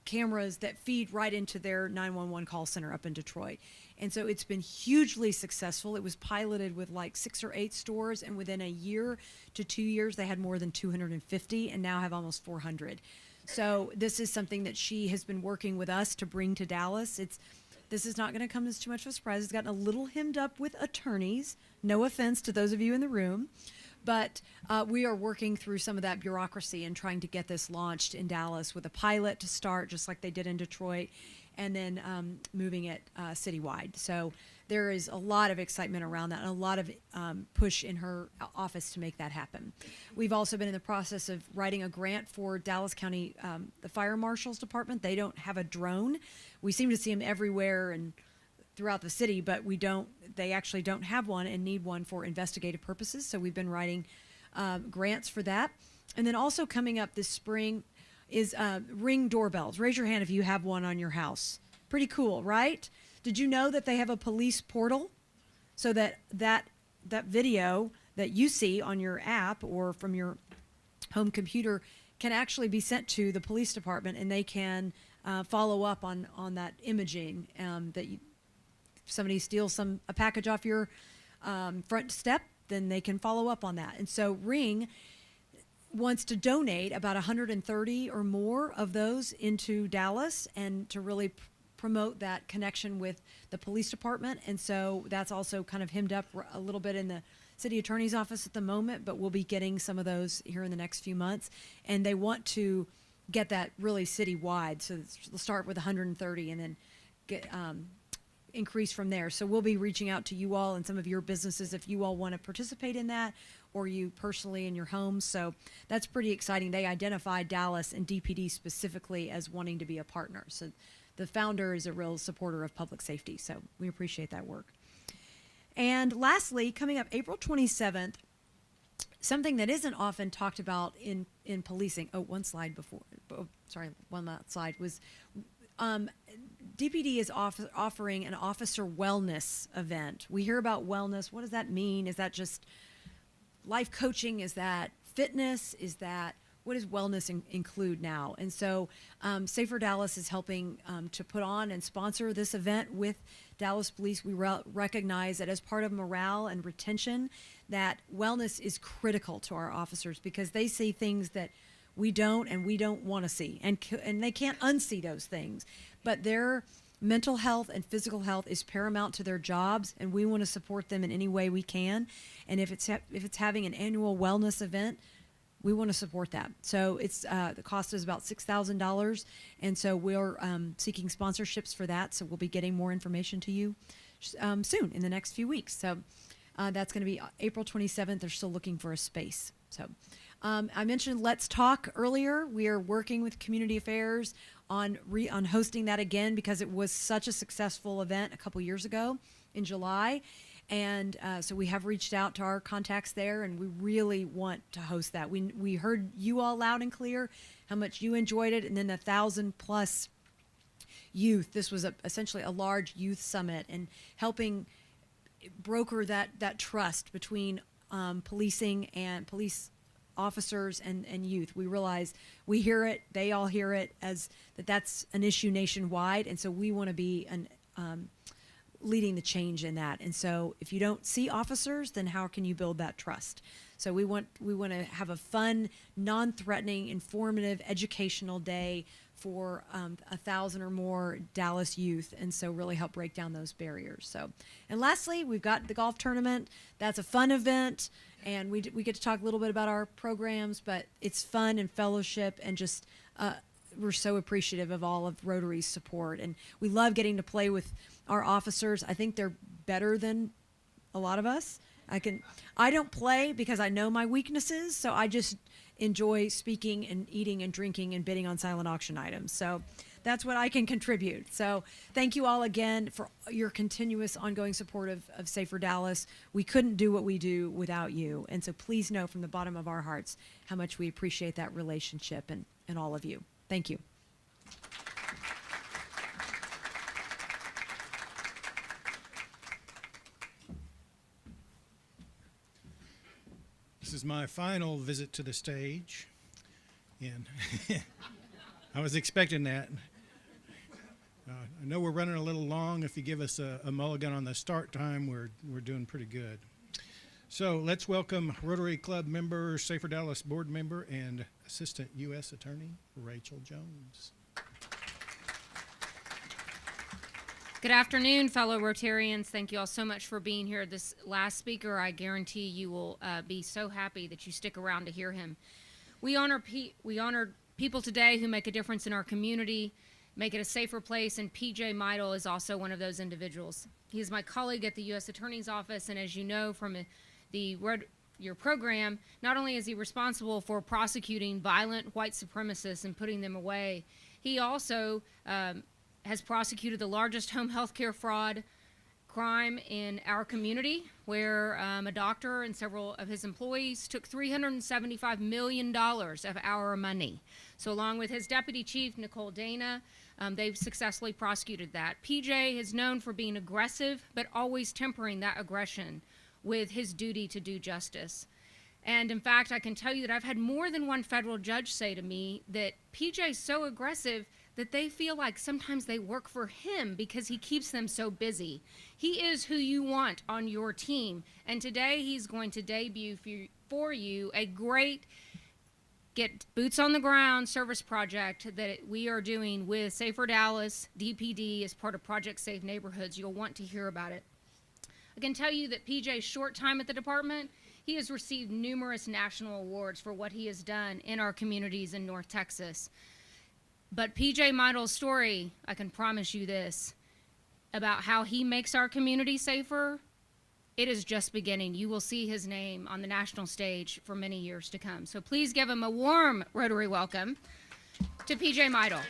cameras that feed right into their 911 call center up in Detroit. And so it's been hugely successful. It was piloted with like 6 or 8 stores, and within a year to 2 years, they had more than 250 and now have almost 400. So this is something that she has been working with us to bring to Dallas. This is not going to come as too much of a surprise. It's gotten a little hemmed up with attorneys. No offense to those of you in the room. But we are working through some of that bureaucracy and trying to get this launched in Dallas with a pilot to start, just like they did in Detroit, and then moving it citywide. So there is a lot of excitement around that and a lot of push in her office to make that happen. We've also been in the process of writing a grant for Dallas County, the Fire Marshal's Department. They don't have a drone. We seem to see them everywhere and throughout the city, but they actually don't have one and need one for investigative purposes. So we've been writing grants for that. And then also coming up this spring is Ring doorbells. Raise your hand if you have one on your house. Pretty cool, right? Did you know that they have a police portal so that video that you see on your app or from your home computer can actually be sent to the police department, and they can follow up on that imaging that somebody steals a package off your front step, then they can follow up on that. And so Ring wants to donate about 130 or more of those into Dallas and to really promote that connection with the police department. And so that's also kind of hemmed up a little bit in the city attorney's office at the moment, but we'll be getting some of those here in the next few months. And they want to get that really citywide. So they'll start with 130 and then get increase from there. So we'll be reaching out to you all and some of your businesses if you all want to participate in that, or you personally in your homes. So that's pretty exciting. They identified Dallas and DPD specifically as wanting to be a partner. So the founder is a real supporter of public safety. So we appreciate that work. And lastly, coming up April 27th, something that isn't often talked about in policing. One slide before. One last slide was DPD is offering an officer wellness event. We hear about wellness. What does that mean? Is that just life coaching? Is that fitness? What does wellness include now? And so Safer Dallas is helping to put on and sponsor this event with Dallas Police. We recognize that as part of morale and retention, that wellness is critical to our officers because they see things that we don't want to see, and they can't unsee those things. But their mental health and physical health is paramount to their jobs, and we want to support them in any way we can. And if it's having an annual wellness event, we want to support that. So it's the cost is about $6,000, and so we're seeking sponsorships for that. So we'll be getting more information to you soon in the next few weeks. So that's going to be April 27th. They're still looking for a space. So I mentioned Let's Talk earlier. We are working with Community Affairs on hosting that again because it was such a successful event a couple years ago in July. And so we have reached out to our contacts there, and we really want to host that. We heard you all loud and clear how much you enjoyed it, and then 1,000+ youth. This was essentially a large youth summit and helping broker that trust between policing and police officers and youth. We realize we hear it, they all hear it, as that's an issue nationwide, and so we want to be leading the change in that. And so if you don't see officers, then how can you build that trust? So we want to have a fun, non-threatening, informative, educational day for 1,000 or more Dallas youth, and so really help break down those barriers. So, and lastly, we've got the golf tournament. That's a fun event, and we get to talk a little bit about our programs, but it's fun and fellowship, and just we're so appreciative of all of Rotary's support, and we love getting to play with our officers. I think they're better than a lot of us. I don't play because I know my weaknesses, so I just enjoy speaking and eating and drinking and bidding on silent auction items. So that's what I can contribute. So thank you all again for your continuous ongoing support of Safer Dallas. We couldn't do what we do without you. And so please know from the bottom of our hearts how much we appreciate that relationship and all of you. Thank you. This is my final visit to the stage, and I was expecting that. I know we're running a little long. If you give us a mulligan on the start time, we're doing pretty good. So let's welcome Rotary Club member, Safer Dallas board member, and Assistant U.S. Attorney Rachel Jones. Good afternoon, fellow Rotarians. Thank you all so much for being here. This last speaker, I guarantee you will be so happy that you stick around to hear him. We honor people today who make a difference in our community, make it a safer place, and P.J.Meitl is also one of those individuals. He is my colleague at the U.S. Attorney's Office, and as you know from your program, not only is he responsible for prosecuting violent white supremacists and putting them away, he also has prosecuted the largest home health care fraud crime in our community, where a doctor and several of his employees took $375 million of our money. So along with his deputy chief, Nicole Dana, they've successfully prosecuted that. PJ is known for being aggressive, but always tempering that aggression with his duty to do justice. And in fact, I can tell you that I've had more than one federal judge say to me that PJ is so aggressive that they feel like sometimes they work for him because he keeps them so busy. He is who you want on your team. And today he's going to debut for you a great get boots on the ground service project that we are doing with Safer Dallas, DPD, as part of Project Safe Neighborhoods. You'll want to hear about it. I can tell you that PJ's short time at the department, he has received numerous national awards for what he has done in our communities in North Texas. But P.J.Meitl's story, I can promise you this, about how he makes our community safer, it is just beginning. You will see his name on the national stage for many years to come. So please give him a warm Rotary welcome to P.J.Meitl.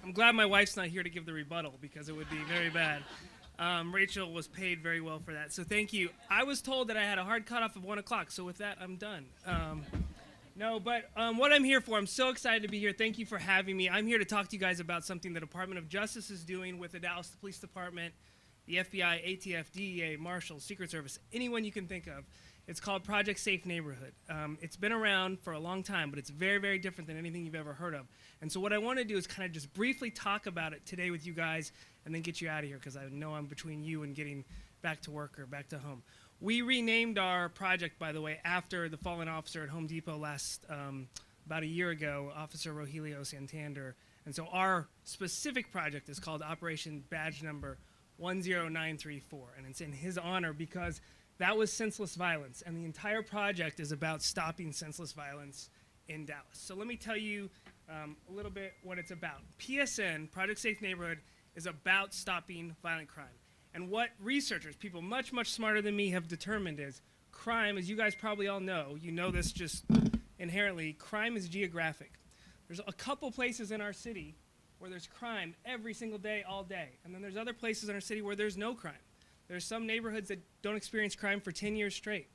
I'm glad my wife's not here to give the rebuttal because it would be very bad. Rachel was paid very well for that, so thank you. I was told that I had a hard cutoff of 1 o'clock, so with that, I'm done. What I'm here for, I'm so excited to be here. Thank you for having me. I'm here to talk to you guys about something the Department of Justice is doing with the Dallas Police Department, the FBI, ATF, DEA, Marshals, Secret Service, anyone you can think of. It's called Project Safe Neighborhood. It's been around for a long time, but it's very, very different than anything you've ever heard of. And so what I want to do is kind of just briefly talk about it today with you guys and then get you out of here because I know I'm between you and getting back to work or back to home. We renamed our project, by the way, after the fallen officer at Home Depot about a year ago, Officer Rogelio Santander. And so our specific project is called Operation Badge Number 10934. And it's in his honor because that was senseless violence. And the entire project is about stopping senseless violence in Dallas. So let me tell you a little bit what it's about. PSN, Project Safe Neighborhood, is about stopping violent crime. And what researchers, people much, much smarter than me, have determined is crime, as you guys probably all know, you know this just inherently, crime is geographic. There's a couple places in our city where there's crime every single day, all day. And then there's other places in our city where there's no crime. There's some neighborhoods that don't experience crime for 10 years straight.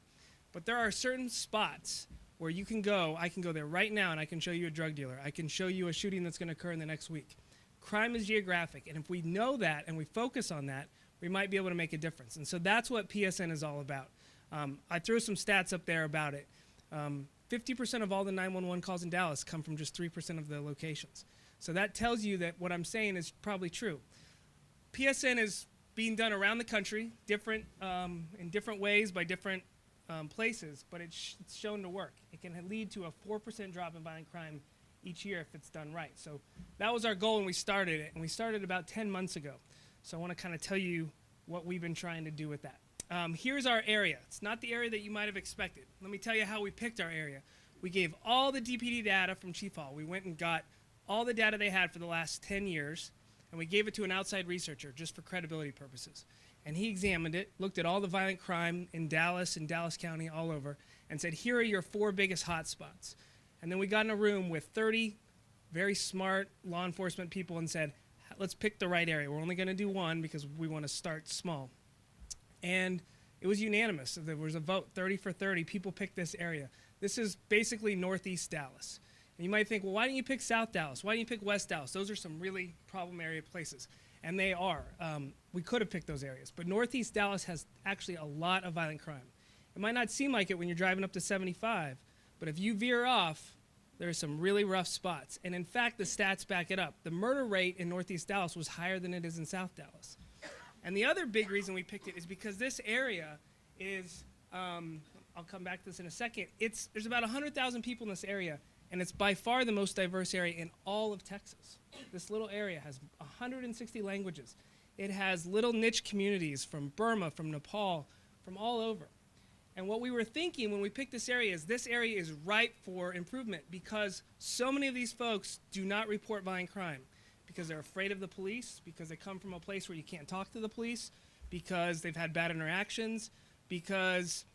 But there are certain spots where you can go, I can go there right now and I can show you a drug dealer. I can show you a shooting that's going to occur in the next week. Crime is geographic, and if we know that and we focus on that, we might be able to make a difference. And so that's what PSN is all about. I threw some stats up there about it. 50% of all the 911 calls in Dallas come from just 3% of the locations. So that tells you that what I'm saying is probably true. PSN is being done around the country, in different ways by different places, but it's shown to work. It can lead to a 4% drop in violent crime each year if it's done right. So that was our goal when we started it, and we started about 10 months ago. So I want to kind of tell you what we've been trying to do with that. Here's our area. It's not the area that you might have expected. Let me tell you how we picked our area. We gave all the DPD data from Chief Hall. We went and got all the data they had for the last 10 years, and we gave it to an outside researcher just for credibility purposes. And he examined it, looked at all the violent crime in Dallas and Dallas County all over, and said, here are your 4 biggest hot spots. And then we got in a room with 30 very smart law enforcement people and said, let's pick the right area. We're only going to do one because we want to start small. And it was unanimous. There was a vote, 30 for 30. People picked this area. This is basically northeast Dallas. And you might think, well, why didn't you pick South Dallas? Why didn't you pick West Dallas? Those are some really problem area places. And they are. We could have picked those areas. But northeast Dallas has actually a lot of violent crime. It might not seem like it when you're driving up to 75, but if you veer off, there are some really rough spots. And in fact, the stats back it up. The murder rate in northeast Dallas was higher than it is in South Dallas. And the other big reason we picked it is because this area is, I'll come back to this in a second, there's about 100,000 people in this area, and it's by far the most diverse area in all of Texas. This little area has 160 languages. It has little niche communities from Burma, from Nepal, from all over. And what we were thinking when we picked this area is ripe for improvement because so many of these folks do not report violent crime because they're afraid of the police, because they come from a place where you can't talk to the police, because they've had bad interactions, because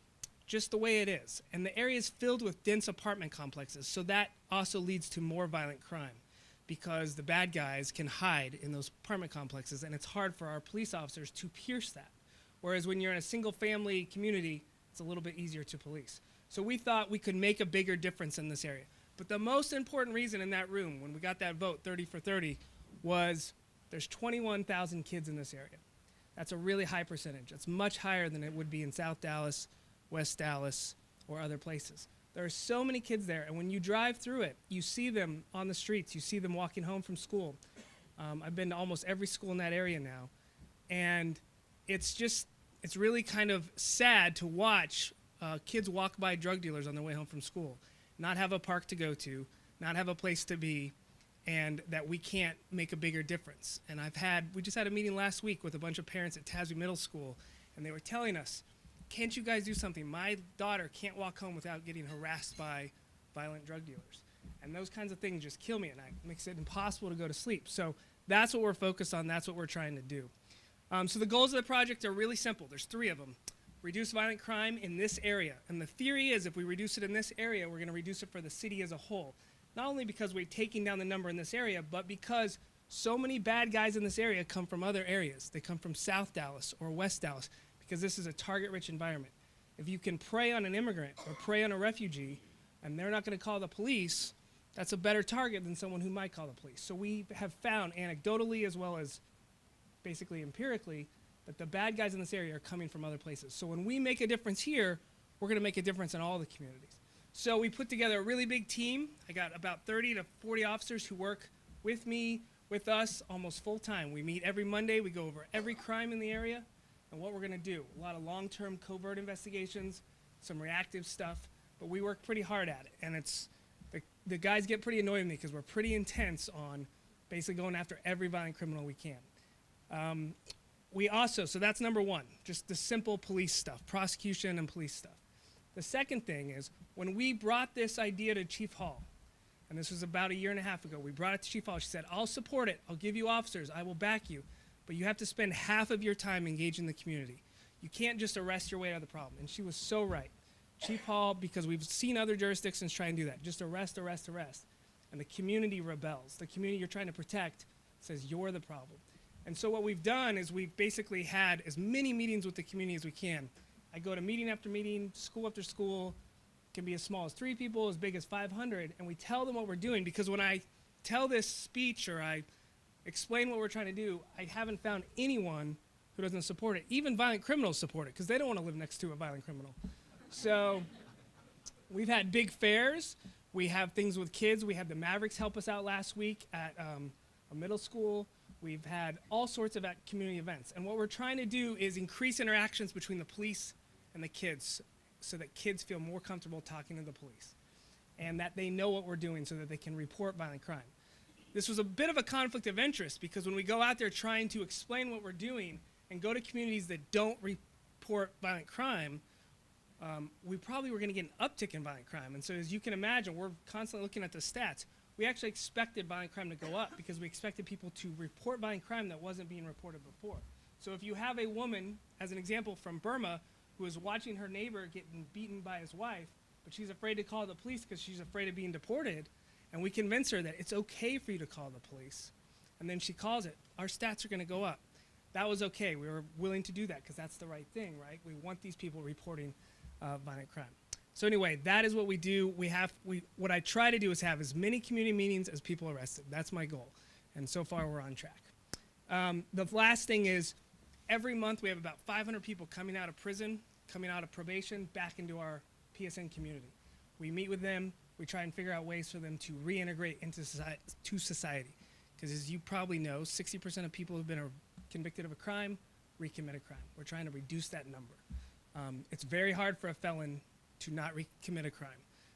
just the way it is. And the area is filled with dense apartment complexes, so that also leads to more violent crime because the bad guys can hide in those apartment complexes, and it's hard for our police officers to pierce that. Whereas when you're in a single-family community, it's a little bit easier to police. So we thought we could make a bigger difference in this area. But the most important reason in that room, when we got that vote, 30 for 30, was there's 21,000 kids in this area. That's a really high percentage. It's much higher than it would be in South Dallas, West Dallas, or other places. There are so many kids there, and when you drive through it, you see them on the streets. You see them walking home from school. I've been to almost every school in that area now, and it's really kind of sad to watch kids walk by drug dealers on their way home from school, not have a park to go to, not have a place to be, and that we can't make a bigger difference. And we just had a meeting last week with a bunch of parents at Tasby Middle School, and they were telling us, can't you guys do something? My daughter can't walk home without getting harassed by violent drug dealers. And those kinds of things just kill me at night. It makes it impossible to go to sleep. So that's what we're focused on. That's what we're trying to do. So the goals of the project are really simple. There's 3 of them. Reduce violent crime in this area. And the theory is if we reduce it in this area, we're going to reduce it for the city as a whole. Not only because we're taking down the number in this area, but because so many bad guys in this area come from other areas. They come from South Dallas or West Dallas because this is a target-rich environment. If you can prey on an immigrant or prey on a refugee and they're not going to call the police, that's a better target than someone who might call the police. So we have found anecdotally as well as basically empirically that the bad guys in this area are coming from other places. So when we make a difference here, we're going to make a difference in all the communities. So we put together a really big team. I got about 30 to 40 officers who work with me, with us, almost full time. We meet every Monday. We go over every crime in the area and what we're going to do. A lot of long-term covert investigations, some reactive stuff, but we work pretty hard at it. And the guys get pretty annoyed with me because we're pretty intense on basically going after every violent criminal we can. So that's number 1, just the simple police stuff, prosecution and police stuff. The second thing is when we brought this idea to Chief Hall, and this was about 1.5 years ago, we brought it to Chief Hall. She said, I'll support it. I'll give you officers. I will back you. But you have to spend half of your time engaging the community. You can't just arrest your way out of the problem. And she was so right. Chief Hall, because we've seen other jurisdictions try and do that, just arrest, arrest, arrest. And the community rebels. The community you're trying to protect says you're the problem. And so what we've done is we've basically had as many meetings with the community as we can. I go to meeting after meeting, school after school. It can be as small as 3 people, as big as 500, and we tell them what we're doing because when I tell this speech or I explain what we're trying to do, I haven't found anyone who doesn't support it. Even violent criminals support it because they don't want to live next to a violent criminal. So we've had big fairs. We have things with kids. We had the Mavericks help us out last week at a middle school. We've had all sorts of community events. And what we're trying to do is increase interactions between the police and the kids so that kids feel more comfortable talking to the police and that they know what we're doing so that they can report violent crime. This was a bit of a conflict of interest because when we go out there trying to explain what we're doing and go to communities that don't report violent crime, we probably were going to get an uptick in violent crime. And so as you can imagine, we're constantly looking at the stats. We actually expected violent crime to go up because we expected people to report violent crime that wasn't being reported before. So if you have a woman, as an example from Burma, who is watching her neighbor getting beaten by his wife, but she's afraid to call the police because she's afraid of being deported, and we convince her that it's okay for you to call the police, and then she calls it, our stats are going to go up. That was okay. We were willing to do that because that's the right thing, right? We want these people reporting violent crime. So anyway, that is what we do. What I try to do is have as many community meetings as people arrested. That's my goal. And so far, we're on track. The last thing is every month we have about 500 people coming out of prison, coming out of probation, back into our PSN community. We meet with them. We try and figure out ways for them to reintegrate into society. Because as you probably know, 60% of people who have been convicted of a crime recommit a crime. We're trying to reduce that number. It's very hard for a felon to not recommit a crime.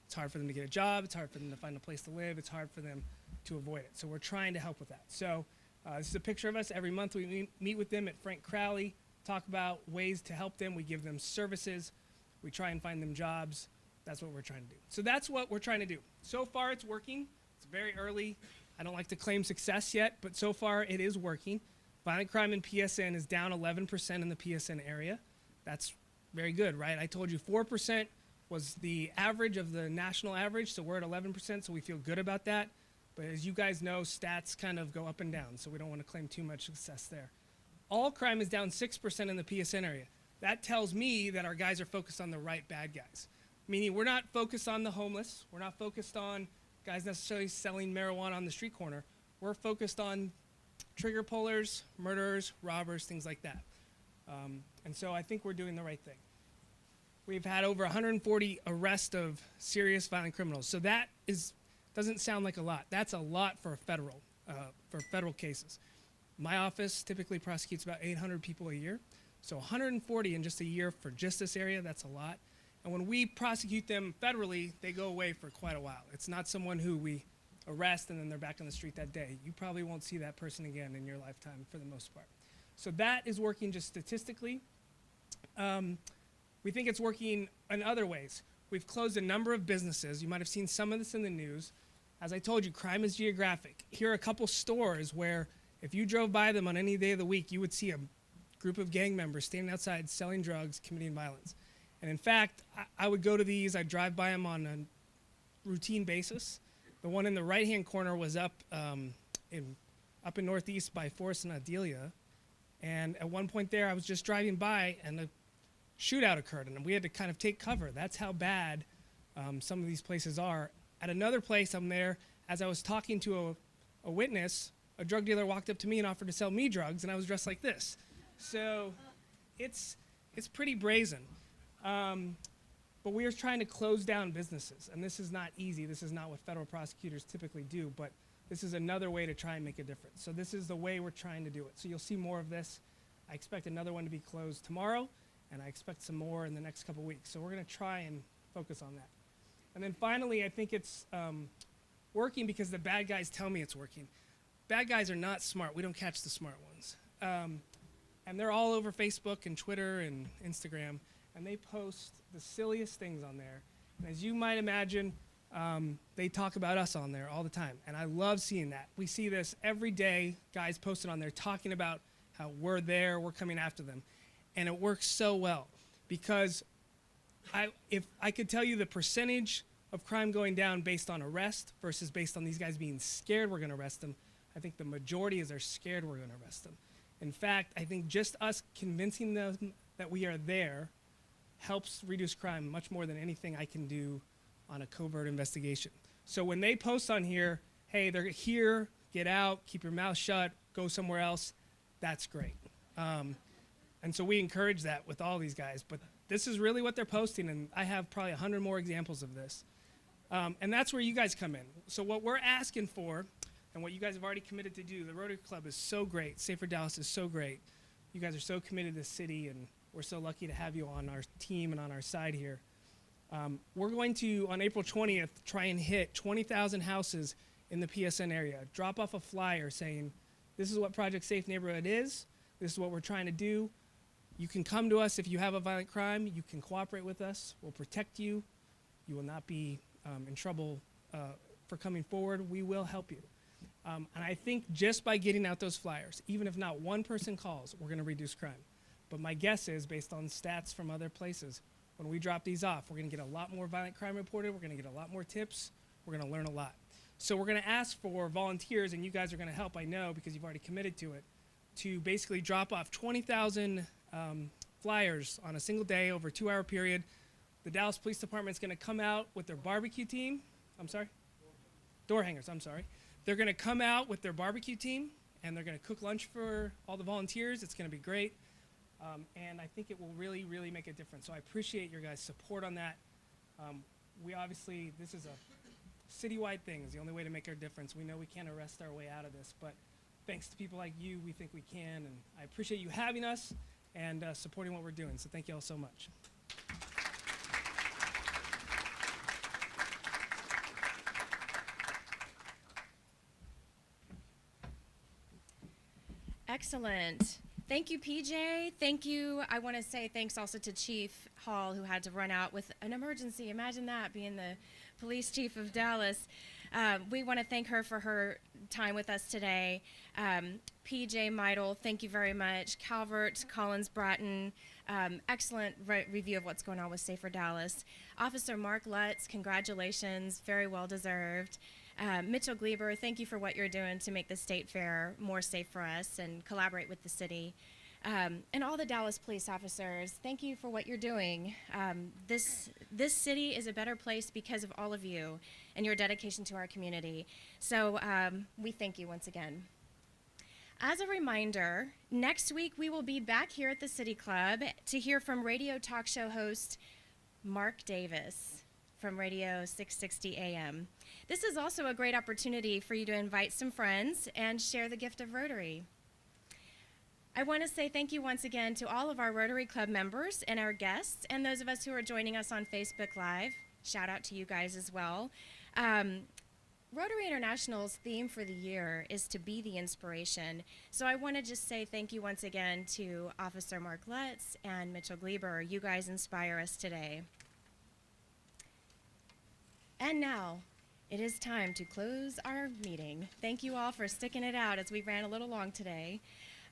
It's hard for them to get a job. It's hard for them to find a place to live. It's hard for them to avoid it. So we're trying to help with that. So this is a picture of us. Every month we meet with them at Frank Crowley, talk about ways to help them. We give them services. We try and find them jobs. That's what we're trying to do. So that's what we're trying to do. So far it's working. It's very early. I don't like to claim success yet, but so far it is working. Violent crime in PSN is down 11% in the PSN area. That's very good, right? I told you 4% was the average of the national average, so we're at 11%, so we feel good about that. But as you guys know, stats kind of go up and down, so we don't want to claim too much success there. All crime is down 6% in the PSN area. That tells me that our guys are focused on the right bad guys, meaning we're not focused on the homeless. We're not focused on guys necessarily selling marijuana on the street corner. We're focused on trigger pullers, murderers, robbers, things like that. And so I think we're doing the right thing. We've had over 140 arrests of serious violent criminals. So that doesn't sound like a lot. That's a lot for federal cases. My office typically prosecutes about 800 people a year. So 140 in just a year for just this area, that's a lot. And when we prosecute them federally, they go away for quite a while. It's not someone who we arrest and then they're back on the street that day. You probably won't see that person again in your lifetime for the most part. So that is working just statistically. We think it's working in other ways. We've closed a number of businesses. You might have seen some of this in the news. As I told you, crime is geographic. Here are a couple stores where if you drove by them on any day of the week, you would see a group of gang members standing outside selling drugs, committing violence. And in fact, I would go to these. I'd drive by them on a routine basis. The one in the right-hand corner was up in Northeast by Forest and Adelia. And at one point there, I was just driving by, and a shootout occurred, and we had to kind of take cover. That's how bad some of these places are. At another place, I'm there, as I was talking to a witness, a drug dealer walked up to me and offered to sell me drugs, and I was dressed like this. So it's pretty brazen. But we are trying to close down businesses, and this is not easy. This is not what federal prosecutors typically do, but this is another way to try and make a difference. So this is the way we're trying to do it. So you'll see more of this. I expect another one to be closed tomorrow, and I expect some more in the next couple weeks. So we're going to try and focus on that. And then finally, I think it's working because the bad guys tell me it's working. Bad guys are not smart. We don't catch the smart ones. And they're all over Facebook and Twitter and Instagram, and they post the silliest things on there. And as you might imagine, they talk about us on there all the time, and I love seeing that. We see this every day, guys posted on there talking about how we're there, we're coming after them. And it works so well because if I could tell you the percentage of crime going down based on arrest versus based on these guys being scared we're going to arrest them, I think the majority is they're scared we're going to arrest them. In fact, I think just us convincing them that we are there helps reduce crime much more than anything I can do on a covert investigation. So when they post on here, hey, they're here, get out, keep your mouth shut, go somewhere else, that's great. And so we encourage that with all these guys. But this is really what they're posting, and I have probably 100 more examples of this. And that's where you guys come in. So what we're asking for, and what you guys have already committed to do, the Rotary Club is so great. Safer Dallas is so great. You guys are so committed to the city, and we're so lucky to have you on our team and on our side here. We're going to, on April 20th, try and hit 20,000 houses in the PSN area. Drop off a flyer saying, this is what Project Safe Neighborhood is. This is what we're trying to do. You can come to us if you have a violent crime. You can cooperate with us. We'll protect you. You will not be in trouble for coming forward. We will help you. And I think just by getting out those flyers, even if not one person calls, we're going to reduce crime. But my guess is, based on stats from other places, when we drop these off, we're going to get a lot more violent crime reported. We're going to get a lot more tips. We're going to learn a lot. So we're going to ask for volunteers, and you guys are going to help, I know, because you've already committed to it, to basically drop off 20,000 flyers on a single day over a 2-hour period. The Dallas Police Department is going to come out with their barbecue team. I'm sorry? Door hangers, I'm sorry. They're going to come out with their barbecue team, and they're going to cook lunch for all the volunteers. It's going to be great. And I think it will really, really make a difference. So I appreciate your guys' support on that. We obviously, this is a citywide thing. It's the only way to make our difference. We know we can't arrest our way out of this, but thanks to people like you, we think we can. And I appreciate you having us and supporting what we're doing. So thank you all so much. Excellent. Thank you, PJ. Thank you. I want to say thanks also to Chief Hall, who had to run out with an emergency. Imagine that, being the police chief of Dallas. We want to thank her for her time with us today. P.J.Meitl, thank you very much. Calvert Collins-Bratton, excellent review of what's going on with Safer Dallas. Officer Mark Lutz, congratulations, very well deserved. Mitchell Glieber, thank you for what you're doing to make the state fair more safe for us and collaborate with the city. And all the Dallas police officers, thank you for what you're doing. This city is a better place because of all of you and your dedication to our community. So we thank you once again. As a reminder, next week we will be back here at the City Club to hear from radio talk show host Mark Davis from Radio 660 AM. This is also a great opportunity for you to invite some friends and share the gift of Rotary. I want to say thank you once again to all of our Rotary Club members and our guests and those of us who are joining us on Facebook Live. Shout out to you guys as well. Rotary International's theme for the year is to be the inspiration. So I want to just say thank you once again to Officer Mark Lutz and Mitchell Glieber. You guys inspire us today. And now, it is time to close our meeting. Thank you all for sticking it out as we ran a little long today.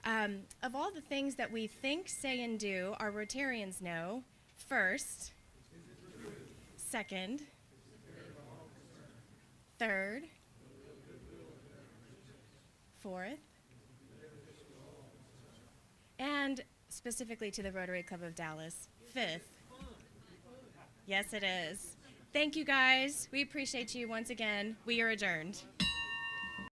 Of all the things that we think, say, and do, our Rotarians know, first, second, third, fourth, and specifically to the Rotary Club of Dallas, fifth. Yes, it is. Thank you, guys. We appreciate you once again. We are adjourned.